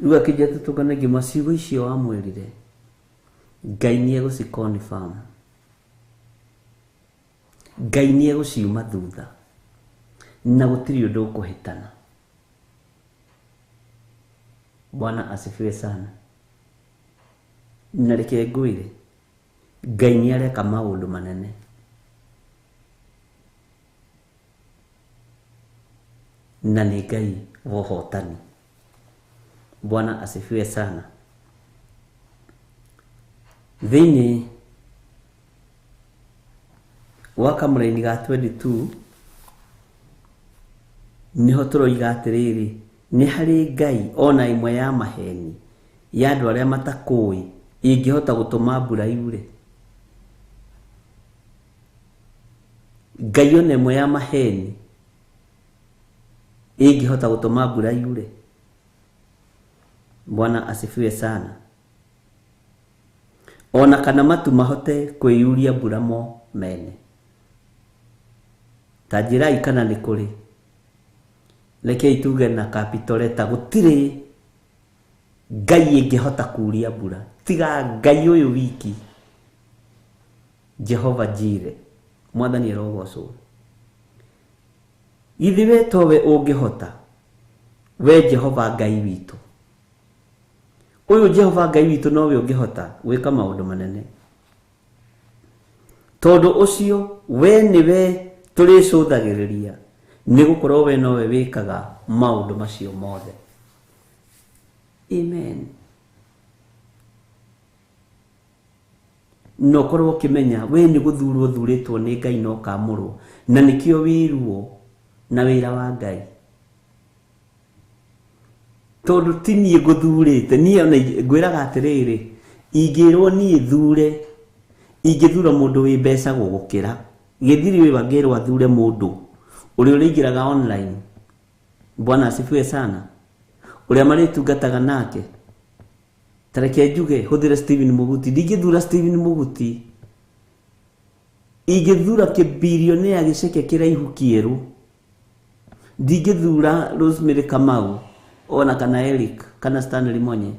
Rĩu akĩnja tũtũnganagia maciugo icio wamwĩrire, Ngai nĩ egũciconfirm. Ngai nĩ egũciuma thutha, na gũtirĩ ũndũ ũkũhĩtana. Bwana asifiwe sana. Na reke ngwĩre, Ngai nĩ areka maũndũ manene. Na nĩ Ngai wa ũhotani. Bwana asifiwe sana. Thĩinĩ wa kamũra-inĩ ga 22 niho tũroiga atĩrĩrĩ, nĩ harĩ Ngai ona ĩmwe ya maheni ya andũ arĩa matakũĩ ĩngĩhota gũtũma mbura yure. Ngai ona ĩmwe ya maheni ĩngĩhota gũtũma mbura yure. Bwana asifiwe sana. Ona kana matu mahote kwĩyuria mbura mo mene. Ta njĩrai kana nĩ kũrĩ. Rekei tuge na capital letter, gũtirĩ Ngai ĩngĩhota kuria mbura tiga Ngai ũyũ wiki, Jehova Jire, Mwathani arogocwo. Githĩ we towe ũngĩhota, we Jehova Ngai witũ. Ũyũ Jehova Ngai witũ nowe ũngĩhota gwĩka maũndũ manene. Tondũ ũcio we nĩwe tũrĩcũthagĩrĩria, nĩ gũkorwo we nowe wĩkaga maũndũ macio mothe. Amen. No korwo ũkĩmenya we nĩ gũthurwo thurĩtwo nĩ Ngai no kamũrwo, na nĩkĩo wĩrwo na wĩra wa Ngai. Tondũ ti niĩ ngũthurĩte, niĩ ona ngwĩraga atĩrĩrĩ, ingĩrwo niĩ thure, ingĩthura mũndũ wĩ mbeca gũgũkĩra. Gĩthiri wĩ wangĩrwo athure mũndũ ũrĩa ũrĩingĩraga online. Bwana asifiwe sana. Ũrĩa marĩtungataga nake. Tareke njuge hũthĩre Stephen Muguti, ndingĩthura Stephen Muguti. Ingĩthura kĩbilionea gĩceke kĩraihu kĩerũ. Ndingĩthura Rosemary Kamau ona kana Eric kana Stanley Monye.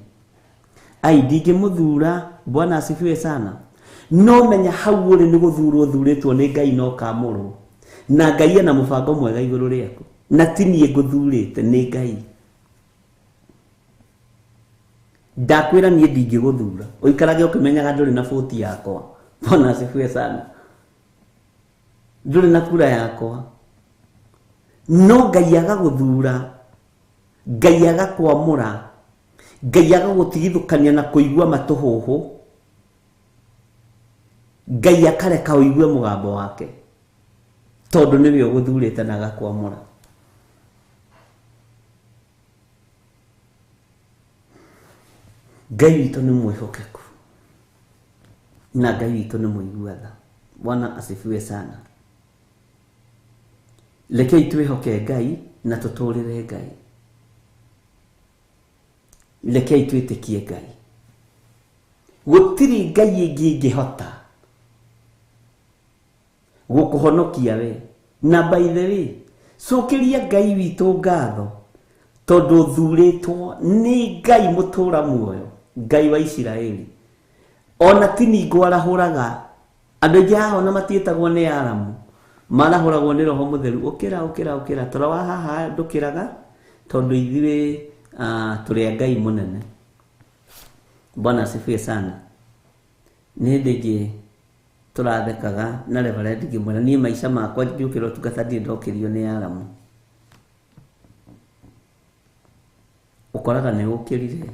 Ai ndingĩmũthura. Bwana asifiwe sana. No menya hau ũrĩ nĩ gũthurwo thurĩtwo nĩ Ngai no kamũrwo, na Ngai ena mũbango mwega igũrũ rĩaku, na ti niĩ ngũthurĩte, nĩ Ngai. Ndakwĩra niĩ ndingĩgũthura, ũikarage ũkĩmenyaga ndũrĩ na bũti yakwa. Bwana asifiwe sana. Ndũrĩ na kura yakwa. No Ngai agagũthura, Ngai agakwamũra, Ngai agagũtigithũkania na kũigua matũhũhũ, Ngai akareka ũigue mũgambo wake, tondũ nĩwe ũgũthurĩte na agakwamũra. Ngai witũ nĩ mwĩhokeku, na Ngai witũ nĩ mũigua tha. Bwana asifiwe sana. Rekei twihoke Ngai na tutũrĩre Ngai. Rekei twĩtĩkie Ngai. Gũtirĩ Ngai ĩngĩ ĩngĩhota gũkũhonokia we. Na by the way, cokeria Ngai witũ ngatho tondũ thurĩtwo nĩ Ngai mũtũra muoyo, Ngai wa Isiraeli. Ona tiningo arahũraga andũ aingĩ haha ona matiĩtagwo nĩ aramu, marahũragwo nĩ Roho Mũtheru. Ũkĩra toro wa haha ndũkĩraga tondũ ithuĩ tũrĩ Ngai mũnene. Bwana asifiwe sana. Nĩ hĩndĩ ĩngĩ tũrathekaga na Reverend ngĩmwĩra niĩ maica makwa ngĩũkĩra ũtungata ndirĩ ndokĩrio nĩ aramu. Ũkoraga nĩ ũkĩrire.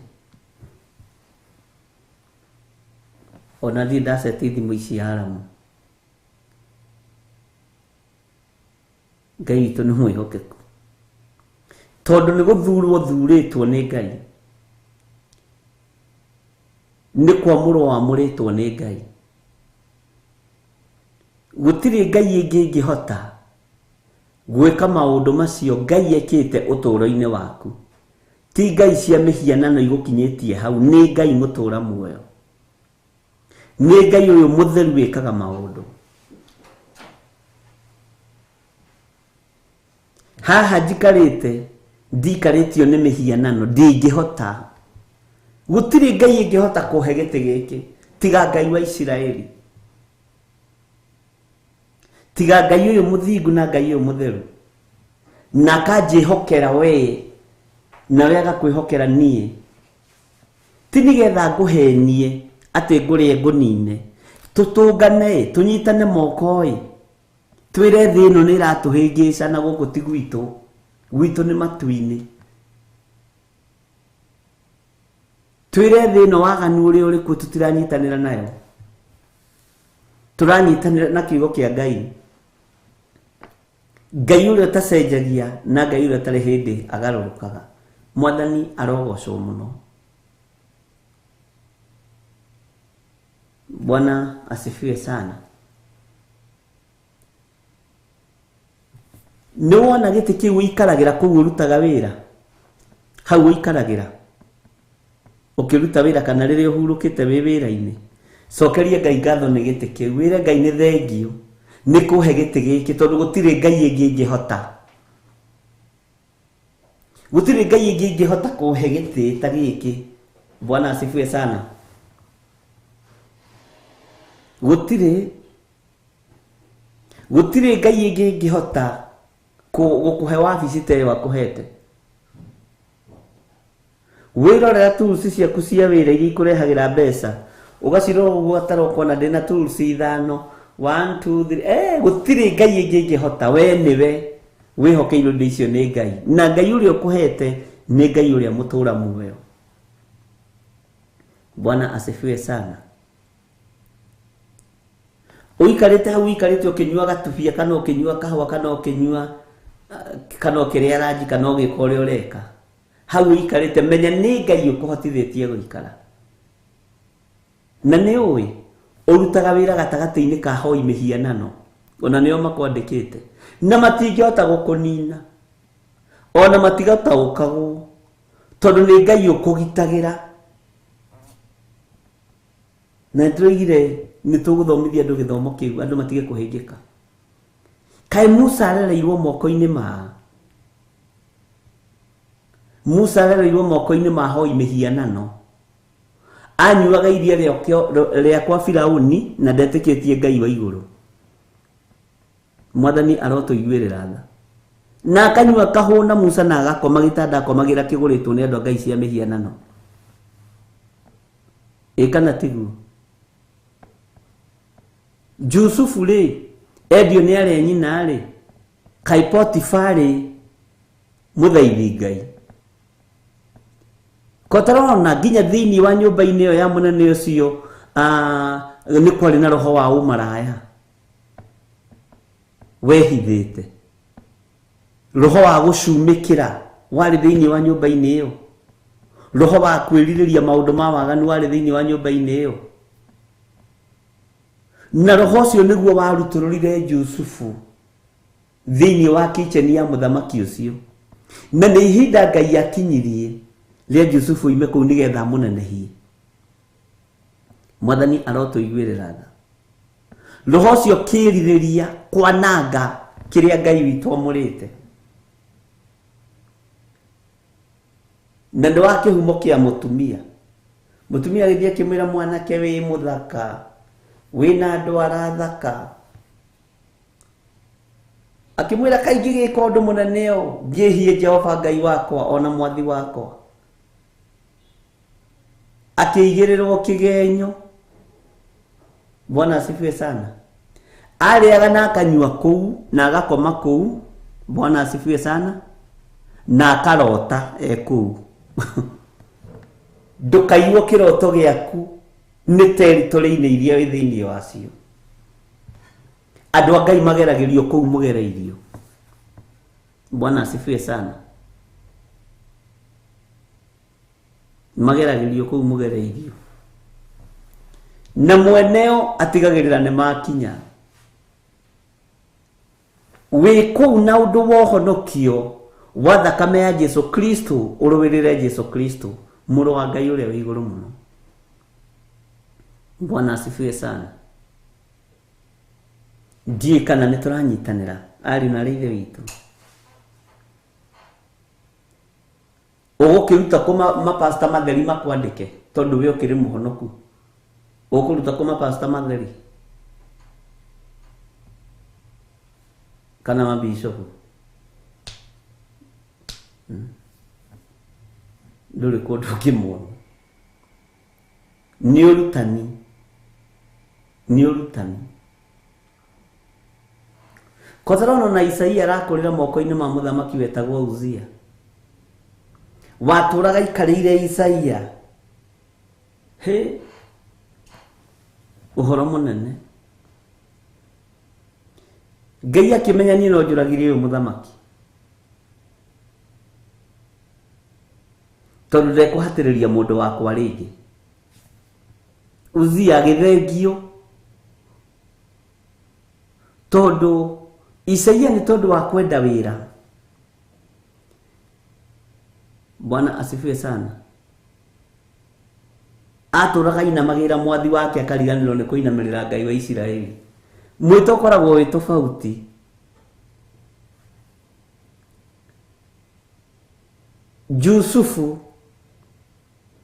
Ona ndirĩ ndaceti thimũ ici aramu. Ngai witũ nĩ mwĩhokeku. Tondũ nĩ gũthurwo thurĩtwo nĩ Ngai. Nĩ kwamũrwo wamũrĩtwo nĩ Ngai. Gũtirĩ Ngai ĩngĩ ĩngĩhota gwĩka maũndũ macio Ngai ekĩte ũtũũro-inĩ waku. Ti Ngai cia mĩhianano igũkinyĩtie hau, nĩ Ngai mũtũũra muoyo. Nĩ Ngai ũyũ mũtheru wĩkaga maũndũ. Haha njikarĩte ndikarĩtio nĩ mĩhianano, ndingĩhota. Gũtirĩ Ngai ĩngĩhota kũhe gĩtĩ gĩkĩ tiga Ngai wa Isiraeli. Tiga Ngai ũyũ mũthingu na Ngai ũyũ mũtheru. Na kanjĩhokera we na we agakwĩhokera niĩ. Ti nĩgetha ngũhenie atĩ ngũrĩe ngũnine. Tũtũngane, tũnyitane moko ĩ. Twĩre thĩ ĩno nĩ ĩratũhĩngĩca na gũkũ ti gwitũ. Gwitũ nĩ matu-inĩ. Twĩre thĩ ĩno waganu ũrĩa ũrĩ kuo tũtiranyitanĩra nayo. Tũranyitanĩra na kiugo kĩa Ngai. Ngai ũrĩa ũtacenjagia na Ngai ũrĩa ũtarĩ hĩndĩ agarũrũkaga. Mwathani arogocwo mũno. Bwana asifiwe sana. Nĩ wona gĩtĩ kĩu ũikaragĩra kũu ũrutaga wĩra. Hau ũikaragĩra ũkĩruta wĩra kana rĩrĩa ũhurũkĩte wĩ wĩra-inĩ. Cokeria Ngai ngatho nĩ gĩtĩ kĩu. Wĩre Ngai nĩ thengio nĩ kũhe gĩtĩ gĩkĩ tondũ gũtirĩ Ngai ĩngĩ ĩngĩhota. Gũtirĩ Ngai ĩngĩ ĩngĩhota kũhe gĩtĩ ta gĩkĩ. Bwana asifiwe sana. Gũtirĩ Ngai ĩngĩ ĩngĩhota gũkũhe wabici ta ĩyo akũhete. Wĩrorera tools ciaku cia wĩra iria ikũrehagĩra mbeca. Ũgacirora ũguo atarokona ndĩna tools 5, 1 2 3. Gũtirĩ Ngai ĩngĩ ĩngĩhota. We nĩwe wĩhokeirwo indo icio nĩ Ngai. Na Ngai ũrĩa ũkũhete nĩ Ngai ũrĩa mũtũũra muoyo. Bwana asifiwe sana. Ũikarĩte hau ũikarĩte ũkĩnyua gatubia kana ũkĩnyua kahũa kana ũkĩrĩa ranji kana ũgĩka ũrĩa ũreka. Hau ũikarĩte menya nĩ Ngai ũkũhotithĩtie gũikara. Na nĩ ũĩ ũrutaga wĩra gatagatĩ-inĩ ka hoi mĩhianano. Ona nĩo makwandĩkĩte. Na matingĩhota gũkũnina. Ona matigataũkagwo. Tondũ nĩ Ngai ũkũgitagĩra. Na nĩtũigire nĩtũgũthomithia andũ gĩthomo kĩu andũ matige kũhĩngĩka. Kaĩ Musa arereirwo moko-inĩ ma hoi mĩhianano. Anyuaga iria rĩa kwa Firaũni na ndetĩkĩtie Ngai wa igũrũ. Mwathani arotũiguĩrĩra tha. Na akanyua kahũna Musa na agakoma gĩtanda akomagĩra kĩgũrĩtwo nĩ andũ a ngai cia mĩhianano. Kana tiguo. Jusufu rĩ endio nĩ arĩa nyina rĩ Kai Potifa rĩ mũthaithi Ngai. Kotarona nginya thĩinĩ wa nyũmba-inĩ ĩyo ya mũnene ũcio nĩ kwarĩ na roho wa ũmaraya wehithĩte. Roho wa gũcumĩkĩra warĩ thĩinĩ wa nyũmba-inĩ ĩyo. Roho wa kwĩrirĩria maũndũ ma waganu warĩ thĩinĩ wa nyũmba-inĩ ĩyo. na roho cio niguo warutururire Jusufu thiini wa kitchen ya muthamaki ucio, na nĩ ihinda Ngai akinyirie rĩa Jusufu ime kũu nĩgetha mũnenehie. Mwathani arotũiguĩrĩra tha. Roho cio kĩrirĩria kwananga kĩrĩa Ngai witũ amũrĩte, na nĩ wa kĩhumo kĩa mũtumia. Mũtumia agĩthiĩ akĩmwĩra mwanake, wĩ mũthaka, wĩna ndwara thaka. Akĩmwĩra, kaingĩ gĩka ũndũ mũnene ũũ, ngĩhie Jehova Ngai wakwa ona mwathi wakwa. Akĩigĩrĩrwo kĩgenyo. Bwana asifiwe sana. Arĩaga na akanyua kũu na agakoma kũu. Bwana asifiwe sana. Na akarota kũu. Ndũkaiywo kĩroto gĩaku nĩ territory-inĩ iria wĩ thĩinĩ wacio. Andũ a Ngai mageragĩrio kũu mũgereirio. Bwana asifiwe sana. Mageragĩrio kũu mũgereirio. Na mweneo atigagĩrĩra nĩ makinya. Wĩ kũu na ũndũ wa ũhonokio wa thakame ya Jesu Kristo, ũrũĩrĩre Jesu Kristo, mũrũ wa Ngai ũrĩa wĩ igũrũ mũno. Bwana asifiwe sana. Ndiĩ kana nĩ tũranyitanĩra ari na ithe witũ. Ũgũkĩruta kũ mapasta matheri makwandĩke tondũ we ũkĩrĩ mũhonoku? Ũkũruta kũ mapasta matheri kana mabishopu? Ndũrĩ kũndũ kĩmwe. Nĩ ũrutani, nĩ ũrutani. Kotarona na Isaia arakũrĩra moko-inĩ ma mũthamaki wetagwo Uzia. Watũraga ikarĩire Isaia. Ũhoro mũnene. Ngai akĩmenya niĩ no njũragire ũyũ mũthamaki, tondũ ndekũhatĩrĩria mũndũ wakwa rĩngĩ. Uzia agĩthengio tondũ Isaia nĩ tondũ wa kwenda wĩra. Bwana asifiwe sana. Atũraga inamagĩra mwathi wake akariganĩrwo nĩ kũinamĩrĩra Ngai wa Isiraeli. Mwĩto ũkoragwo wĩ tofauti. Jusufu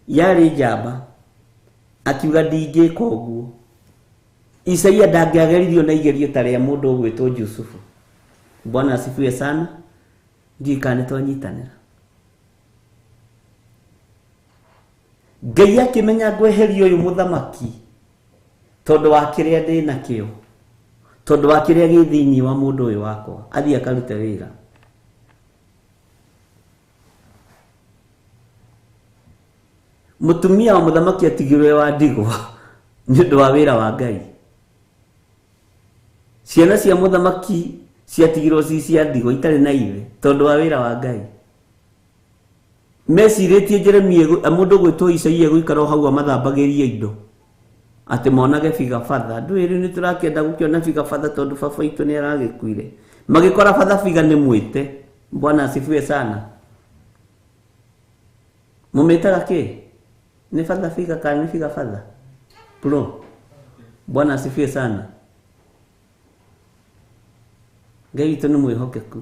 yarĩ njamba, akiuga ndingĩka ũguo. Isaia ndangĩageririo na igerio ta rĩa mũndũ ũgwĩtwo Jusufu. Bwana asifiwe sana. Ndika nĩ twanyitanĩra. Ngai akĩmenya ngweheria ũyũ mũthamaki tondũ wa kĩrĩa ndĩ nakĩo, tondũ wa kĩrĩa gĩ thĩinĩ wa mũndũ ũyũ wakwa, athiĩ akarute wĩra. Mũtumia wa mũthamaki atigirwe wa ndigwa nĩ ũndũ wa wĩra wa Ngai. Ciana cia mũthamaki ciatigirwo cia ndigwa itarĩ na ithe tondũ wa wĩra wa Ngai. Mecirĩtie Jeremia mũndũ gwĩtwo Isaia gũikara hau amathambagĩrie indo atĩ monage biga fatha. Ndwĩrĩ nĩ tũrakĩenda gũkĩona biga fatha tondũ baba itũ nĩ aragĩkuire. Magĩkora fatha biga nĩ mwĩte. Bwana asifiwe sana. Mũmĩtaga kĩ? Ni fatha figa kana ni figa fatha? Bro. Bwana asifiwe sana. Ngai witũ nĩ mwĩhokeku.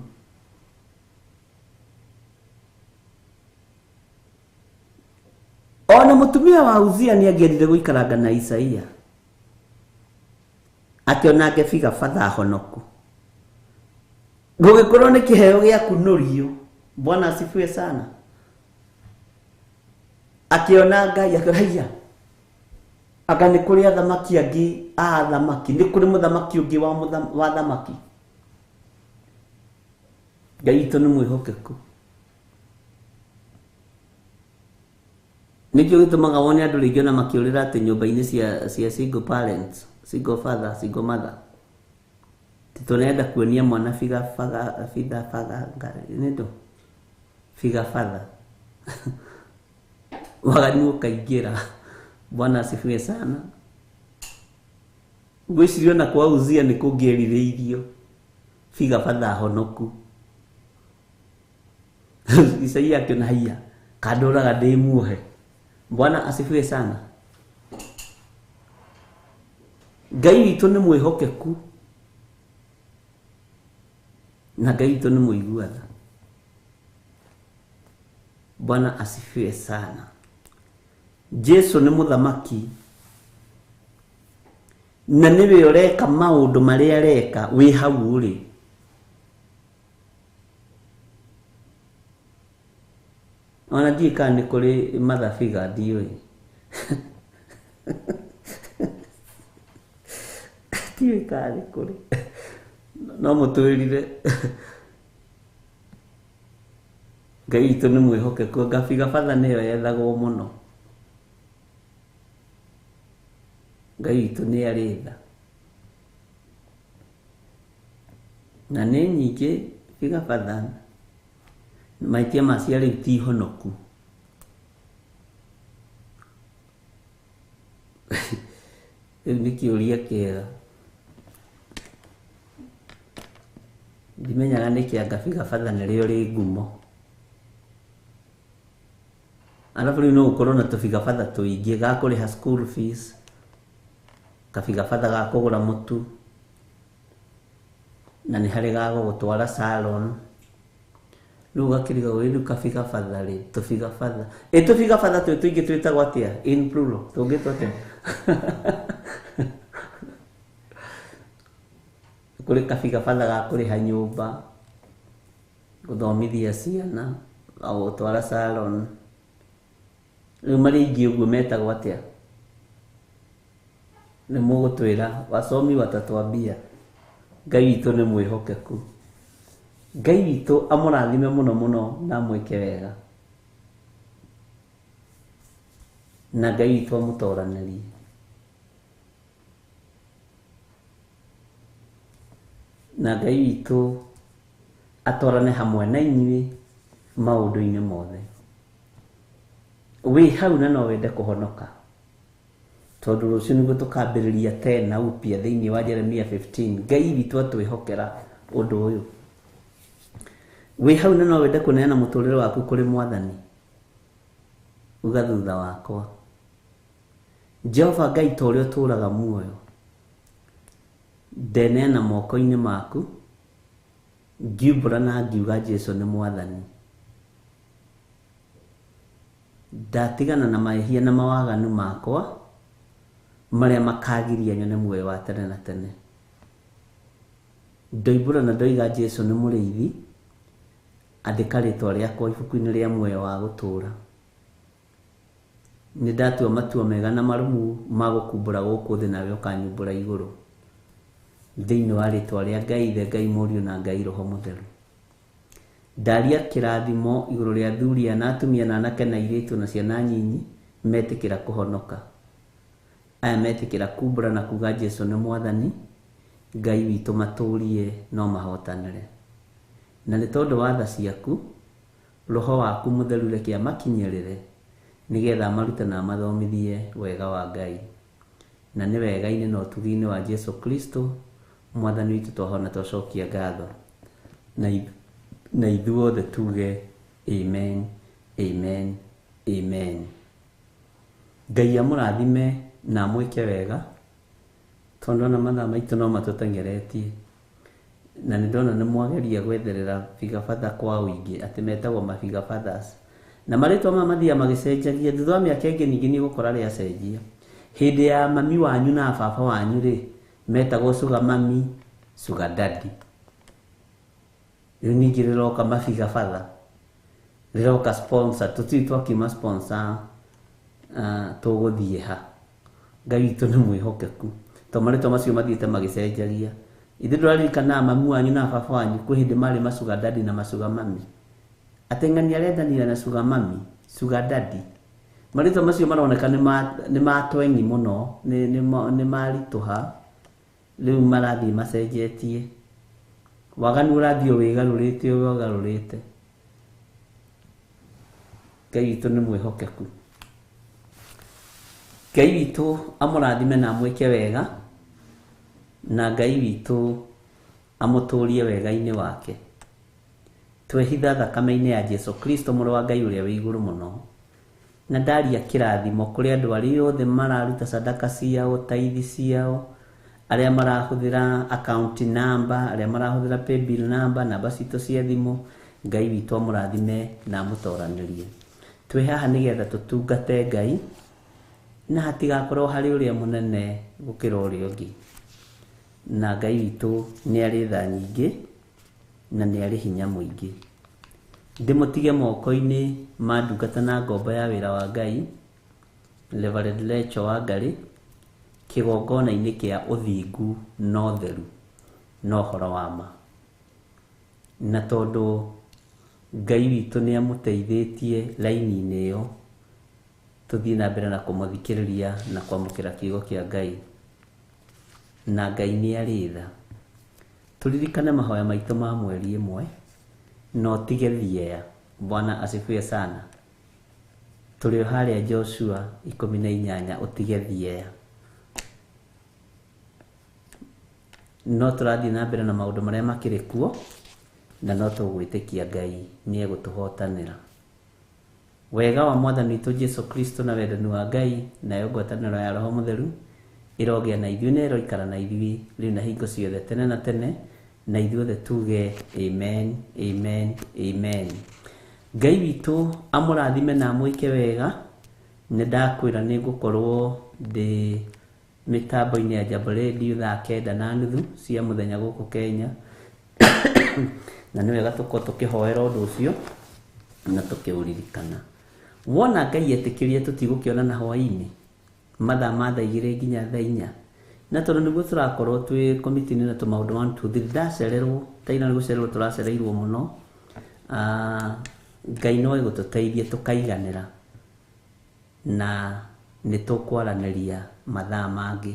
Ona mũtumia wa Uzia nĩ angĩendire gũikaranga na Isaia, akĩona ngĩbiga fatha honoku. Gũgĩkorwo nĩ kĩheo gĩa kũnorio. Bwana asifiwe sana. Akĩona Ngai akĩraiya, aka nĩ kũrĩ athamaki angĩ a athamaki, nĩ kũrĩ mũthamaki ũngĩ wa athamaki. Ngai witũ nĩ mwĩhokeku. Nĩkĩo gĩtũmaga wone andũ rĩngĩ ona makĩũrĩra atĩ nyũmba-inĩ cia single parents, single father, single mother. Tũnaenda kuonia mwana figa father nĩndo figa father. Wagani ũkaingĩra. Bwana asifiwe sana. ngwicirio na kwa Uzia nĩ kũngĩerirĩirio biga batha honoku. Isaia akiona haya kadoraga ndĩmuohe. Bwana asifiwe sana. Ngai witũ nĩ mwĩhokeku na Ngai witũ nĩ mũiguaga. Bwana asifiwe sana. Jesu nĩ mũthamaki na nĩwe ũreka maũndũ marĩa areka wĩ hau ũrĩ. Ona ndika nĩ kũrĩ mathabiga ndiũĩ. Ndiũĩ kana nĩ kũrĩ. No mũtwĩrire. Ngai witũ nĩ mwĩhokeku. Gabiga batha nĩyo yethagwo mũno. Ngai witũ nĩ arĩ tha. Na nĩ nyingĩ biga batha maitia macia rĩu ti honoku. Rĩu nĩ kĩũria kĩega. Ndimenyaga nĩkĩ gabiga batha nĩrĩo rĩ ngumo. Alafu rĩu no ũkorwo na tũbiga batha tũingĩ ga kũrĩha school fees, kabiga batha ga kũgũra mũtu, na nĩ harĩ ga gũgũtwara salon. Rĩu gakĩriga rĩu kabiga batha rĩ tũbiga batha. Tũbiga batha tũingĩ twĩtagwo atĩa in plural tũngĩtwo atĩa? Kũrĩ kabiga batha ga kũrĩha nyũmba, gũthomithia ciana, gũtwara salon. Rĩu marĩ ingĩ ũguo metagwo atĩa? Nĩ mũgũtwĩra wasomi watatwambia. Ngai witũ nĩ mwĩhokeku. Ngai witũ amũrathime mũno mũno na mwĩke wega. Na Ngai witũ amũtoranĩrie. Na Ngai witũ atwarane hamwe na inyuĩ maũndũ-inĩ mothe. Wĩ hau na no wende kũhonoka. Tondũ rũciũ nĩguo tũkambĩrĩria tena upya thĩinĩ wa Jeremia 15. Ngai witũ atwĩhokera ũndũ ũyũ. Wĩ hau na no wende kũneana mũtũrĩre waku kũrĩ Mwathani. Uga thutha wakwa. Jehova Ngai ta ũrĩa ũtũũraga muoyo. Ndeneana moko-inĩ maku. Ngiumbũra na ngiuga Jesu nĩ Mwathani. Ndatigana na mahĩtia na mawaganu makwa marĩa makagiria nyone muoyo wa tene na tene. Ndoimbũra na ndoiga Jesu nĩ mũrĩithi. Andĩka rĩtwa rĩakwa ibuku-inĩ rĩa muoyo wa gũtũũra. Nĩ ndatua matua mega na marũmu ma gũkumbũra gũkũ thĩ nawe ũkanyumbũra igũrũ. Thĩinĩ wa rĩtwa rĩa Ngai Ithe, Ngai Mũriũ na Ngai Roho Mũtheru. Ndaria kĩrathimo igũrũ rĩa athuri na atumia na anake na airĩtu na ciana nyinyi metĩkĩra kũhonoka. Aya metĩkĩra kumbũra na kuga Jesu nĩ Mwathani. Ngai witũ matũũrie no mahotanĩre. Na nĩ tondũ wa tha ciaku, Roho waku Mũtheru reke amakinyĩrĩre nĩgetha marute na mathomithie wega wa Ngai. Na nĩ wega-inĩ na ũtugi-inĩ wa Jesu Kristo Mwathani witũ twahona twacokia ngatho. Na ithuothe tuge amen, amen, amen. Ngai amũrathime na mwĩke wega. Tondũ na mathaa maitũ no matũteng'eretie. Na nĩ ndona nĩ mwageria gwetherera biga batha kwa ũingĩ atĩ metagwo mabiga bathas. Na marĩtwa maya mathiaga magĩcenjagia thutha wa mĩaka ĩngĩ ningĩ nĩ ũgũkora rĩacenjia. Hĩndĩ ya mami wanyu na baba wanyu rĩ metagwo sugar mami, sugar daddy. Rĩu ningĩ rĩroka mabiga batha. Rĩroka sponsor, tũtirĩ twakiuma sponsor tũgũthiĩ ha. Ngai witũ nĩ mwĩhokeku. Tondũ marĩtwa macio mathiĩte magĩcenjagia. Ithe ndũraririkana mami wanyu na baba wanyu kwĩ hĩndĩ marĩ ma sugar daddy na ma sugar mami. Ateng'ani arendanira na sugar mami, sugar daddy. Marĩtwa macio maroneka nĩ matwengi mũno, nĩ maritũha. Rĩu marathiĩ macenjetie. Waganu ũrathiĩ wĩgarũrĩte ũgarũrĩte. Ngai witũ nĩ mwĩhokeku. Ngai witũ amũrathime na mwĩke wega. na Ngai witũ amũtũrie wega-inĩ wake. Twehitha thakame-inĩ ya Jesu Kristo mũrũ wa Ngai ũrĩa wĩ igũrũ mũno, na ndaria kĩrathimo kũrĩ andũ arĩa othe mararuta sadaka ciao, tithe ciao, arĩa marahũthĩra account number, arĩa marahũthĩra paybill number, namba citũ cia thimũ. Ngai witũ amũrathime na amũtoranĩrie. Twĩ haha nĩgetha tũtungate Ngai, na hatigakorwo harĩ ũrĩa mũnene gũkĩra ũrĩa ũngĩ. Na Ngai witũ nĩ arĩ tha nyingĩ na nĩ arĩ hinya mũingĩ. Ndĩmũtige moko-inĩ ma ndungata na ngombo ya wĩra wa Ngai, Reverend Lecho Wangarĩ, kĩgongona-inĩ kĩa ũthingu na ũtheru na ũhoro wa ma. Na tondũ Ngai witũ nĩ amũteithĩtie raini-inĩ ĩyo, tũthiĩ na mbere na kũmũthikĩrĩria na kwamũkĩra kiugo kĩa Ngai. Na Ngai nĩ arĩ tha. Turirikane mahoya maitũ ma mweri ĩmwe, no tige thiea. Bwana asifiwe sana. Tũrĩ harĩa Joshua 18 ũtige thiea. No tũrathiĩ na mbere na maũndũ marĩa makĩrĩ kuo, na no tũgwĩtĩkia Ngai nĩ egũtũhotanĩra. Wega wa Mwathani witũ Jesu Kristo na wendani wa Ngai na ngwatanĩro ya Roho Mũtheru ĩrogĩa na ithuĩ na ĩroikara na ithuĩ rĩu na hingo ciothe tene na tene, na ithuothe tuge amen, amen, amen. Ngai witũ amũrathime na amwĩke wega. Nĩ ndakwĩra nĩ ngũkorwo ndĩ mĩtambo-inĩ ya Jambo Radio thaa 9:30 cia mũthenya gũkũ Kenya. Na nĩ wega tũkorwo tũkĩhoera ũndũ ũcio na tũkĩũririkana. Wona Ngai etĩkĩrie tũtigũkĩonana hwaĩ-inĩ mathaa ma thaa 2 nginya thaa 4. Na tondũ nĩguo tũrakorwo twĩ committee na tũmaũndũ 1 2 3 ndacererwo, taina nĩ gũcererwo tũracereirwo mũno. Ngai no egũtũteithie tũkaiganĩra na nĩ tũkwaranĩria mathaa mangĩ.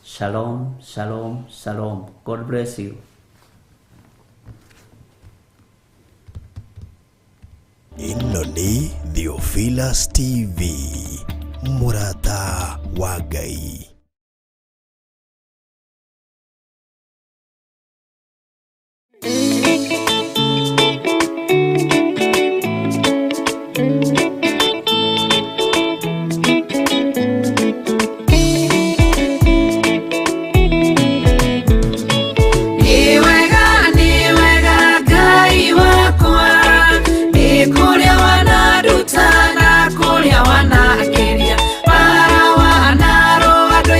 Shalom, shalom, shalom. God bless you. Ĩno nĩ Theophilus TV, mũrata wa Ngai. Kuria wana akiria para wana ro andũ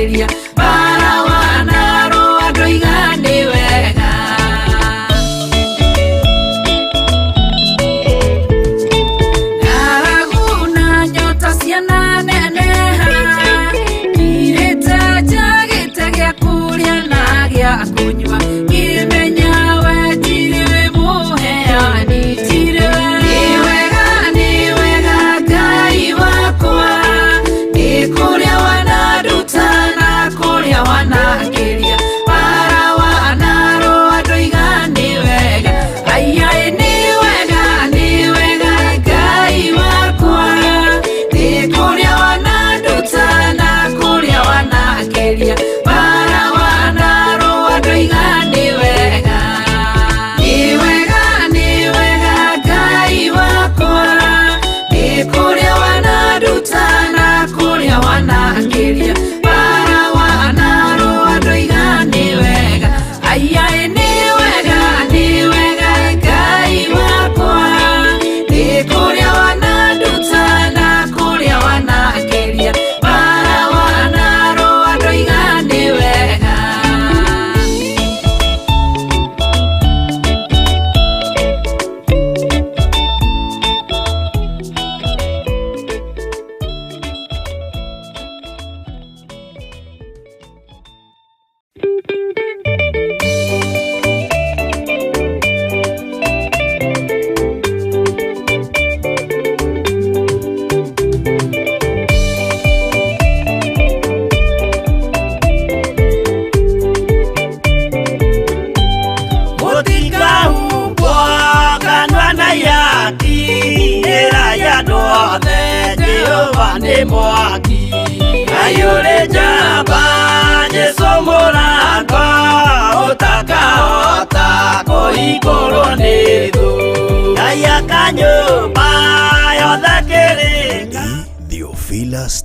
wanakĩria bara wanarũ andũ igani wega ng'aragu na nyota ciana neneha irĩte njagĩte gĩa kũrĩa na gĩa kũnyua ngĩmenya we tiriwe mũheani tiriwe nĩ wega Ngai wakwa nĩ kũrĩa wanaruta na kũrĩa wanakĩria bara wanarũ andũ igani wega aiai nĩ wega Ngai wakwa nĩ kũrĩa wanaruta na kũrĩa wanakĩria bara wanarũ andũ igani wega nĩ wega Ngai wakwa nĩ kũrĩa wanaruta na kũrĩa wanakĩria bara wanarũ andũ igani wega aiai nĩ wega Ngai wakwa nĩ kũrĩa wanaruta na kũrĩa wanakĩria bara wanarũ andũ igani wega Mũtikahumbwo kanua na yaki ĩra ya andũ othe Jehova nĩ mwaki Ngai ũrĩ njamba Jesũ mũrango ũtakahota kũhingũrwo nĩ thũ Ngai aka nyũmba yothe kĩrĩka Theophilus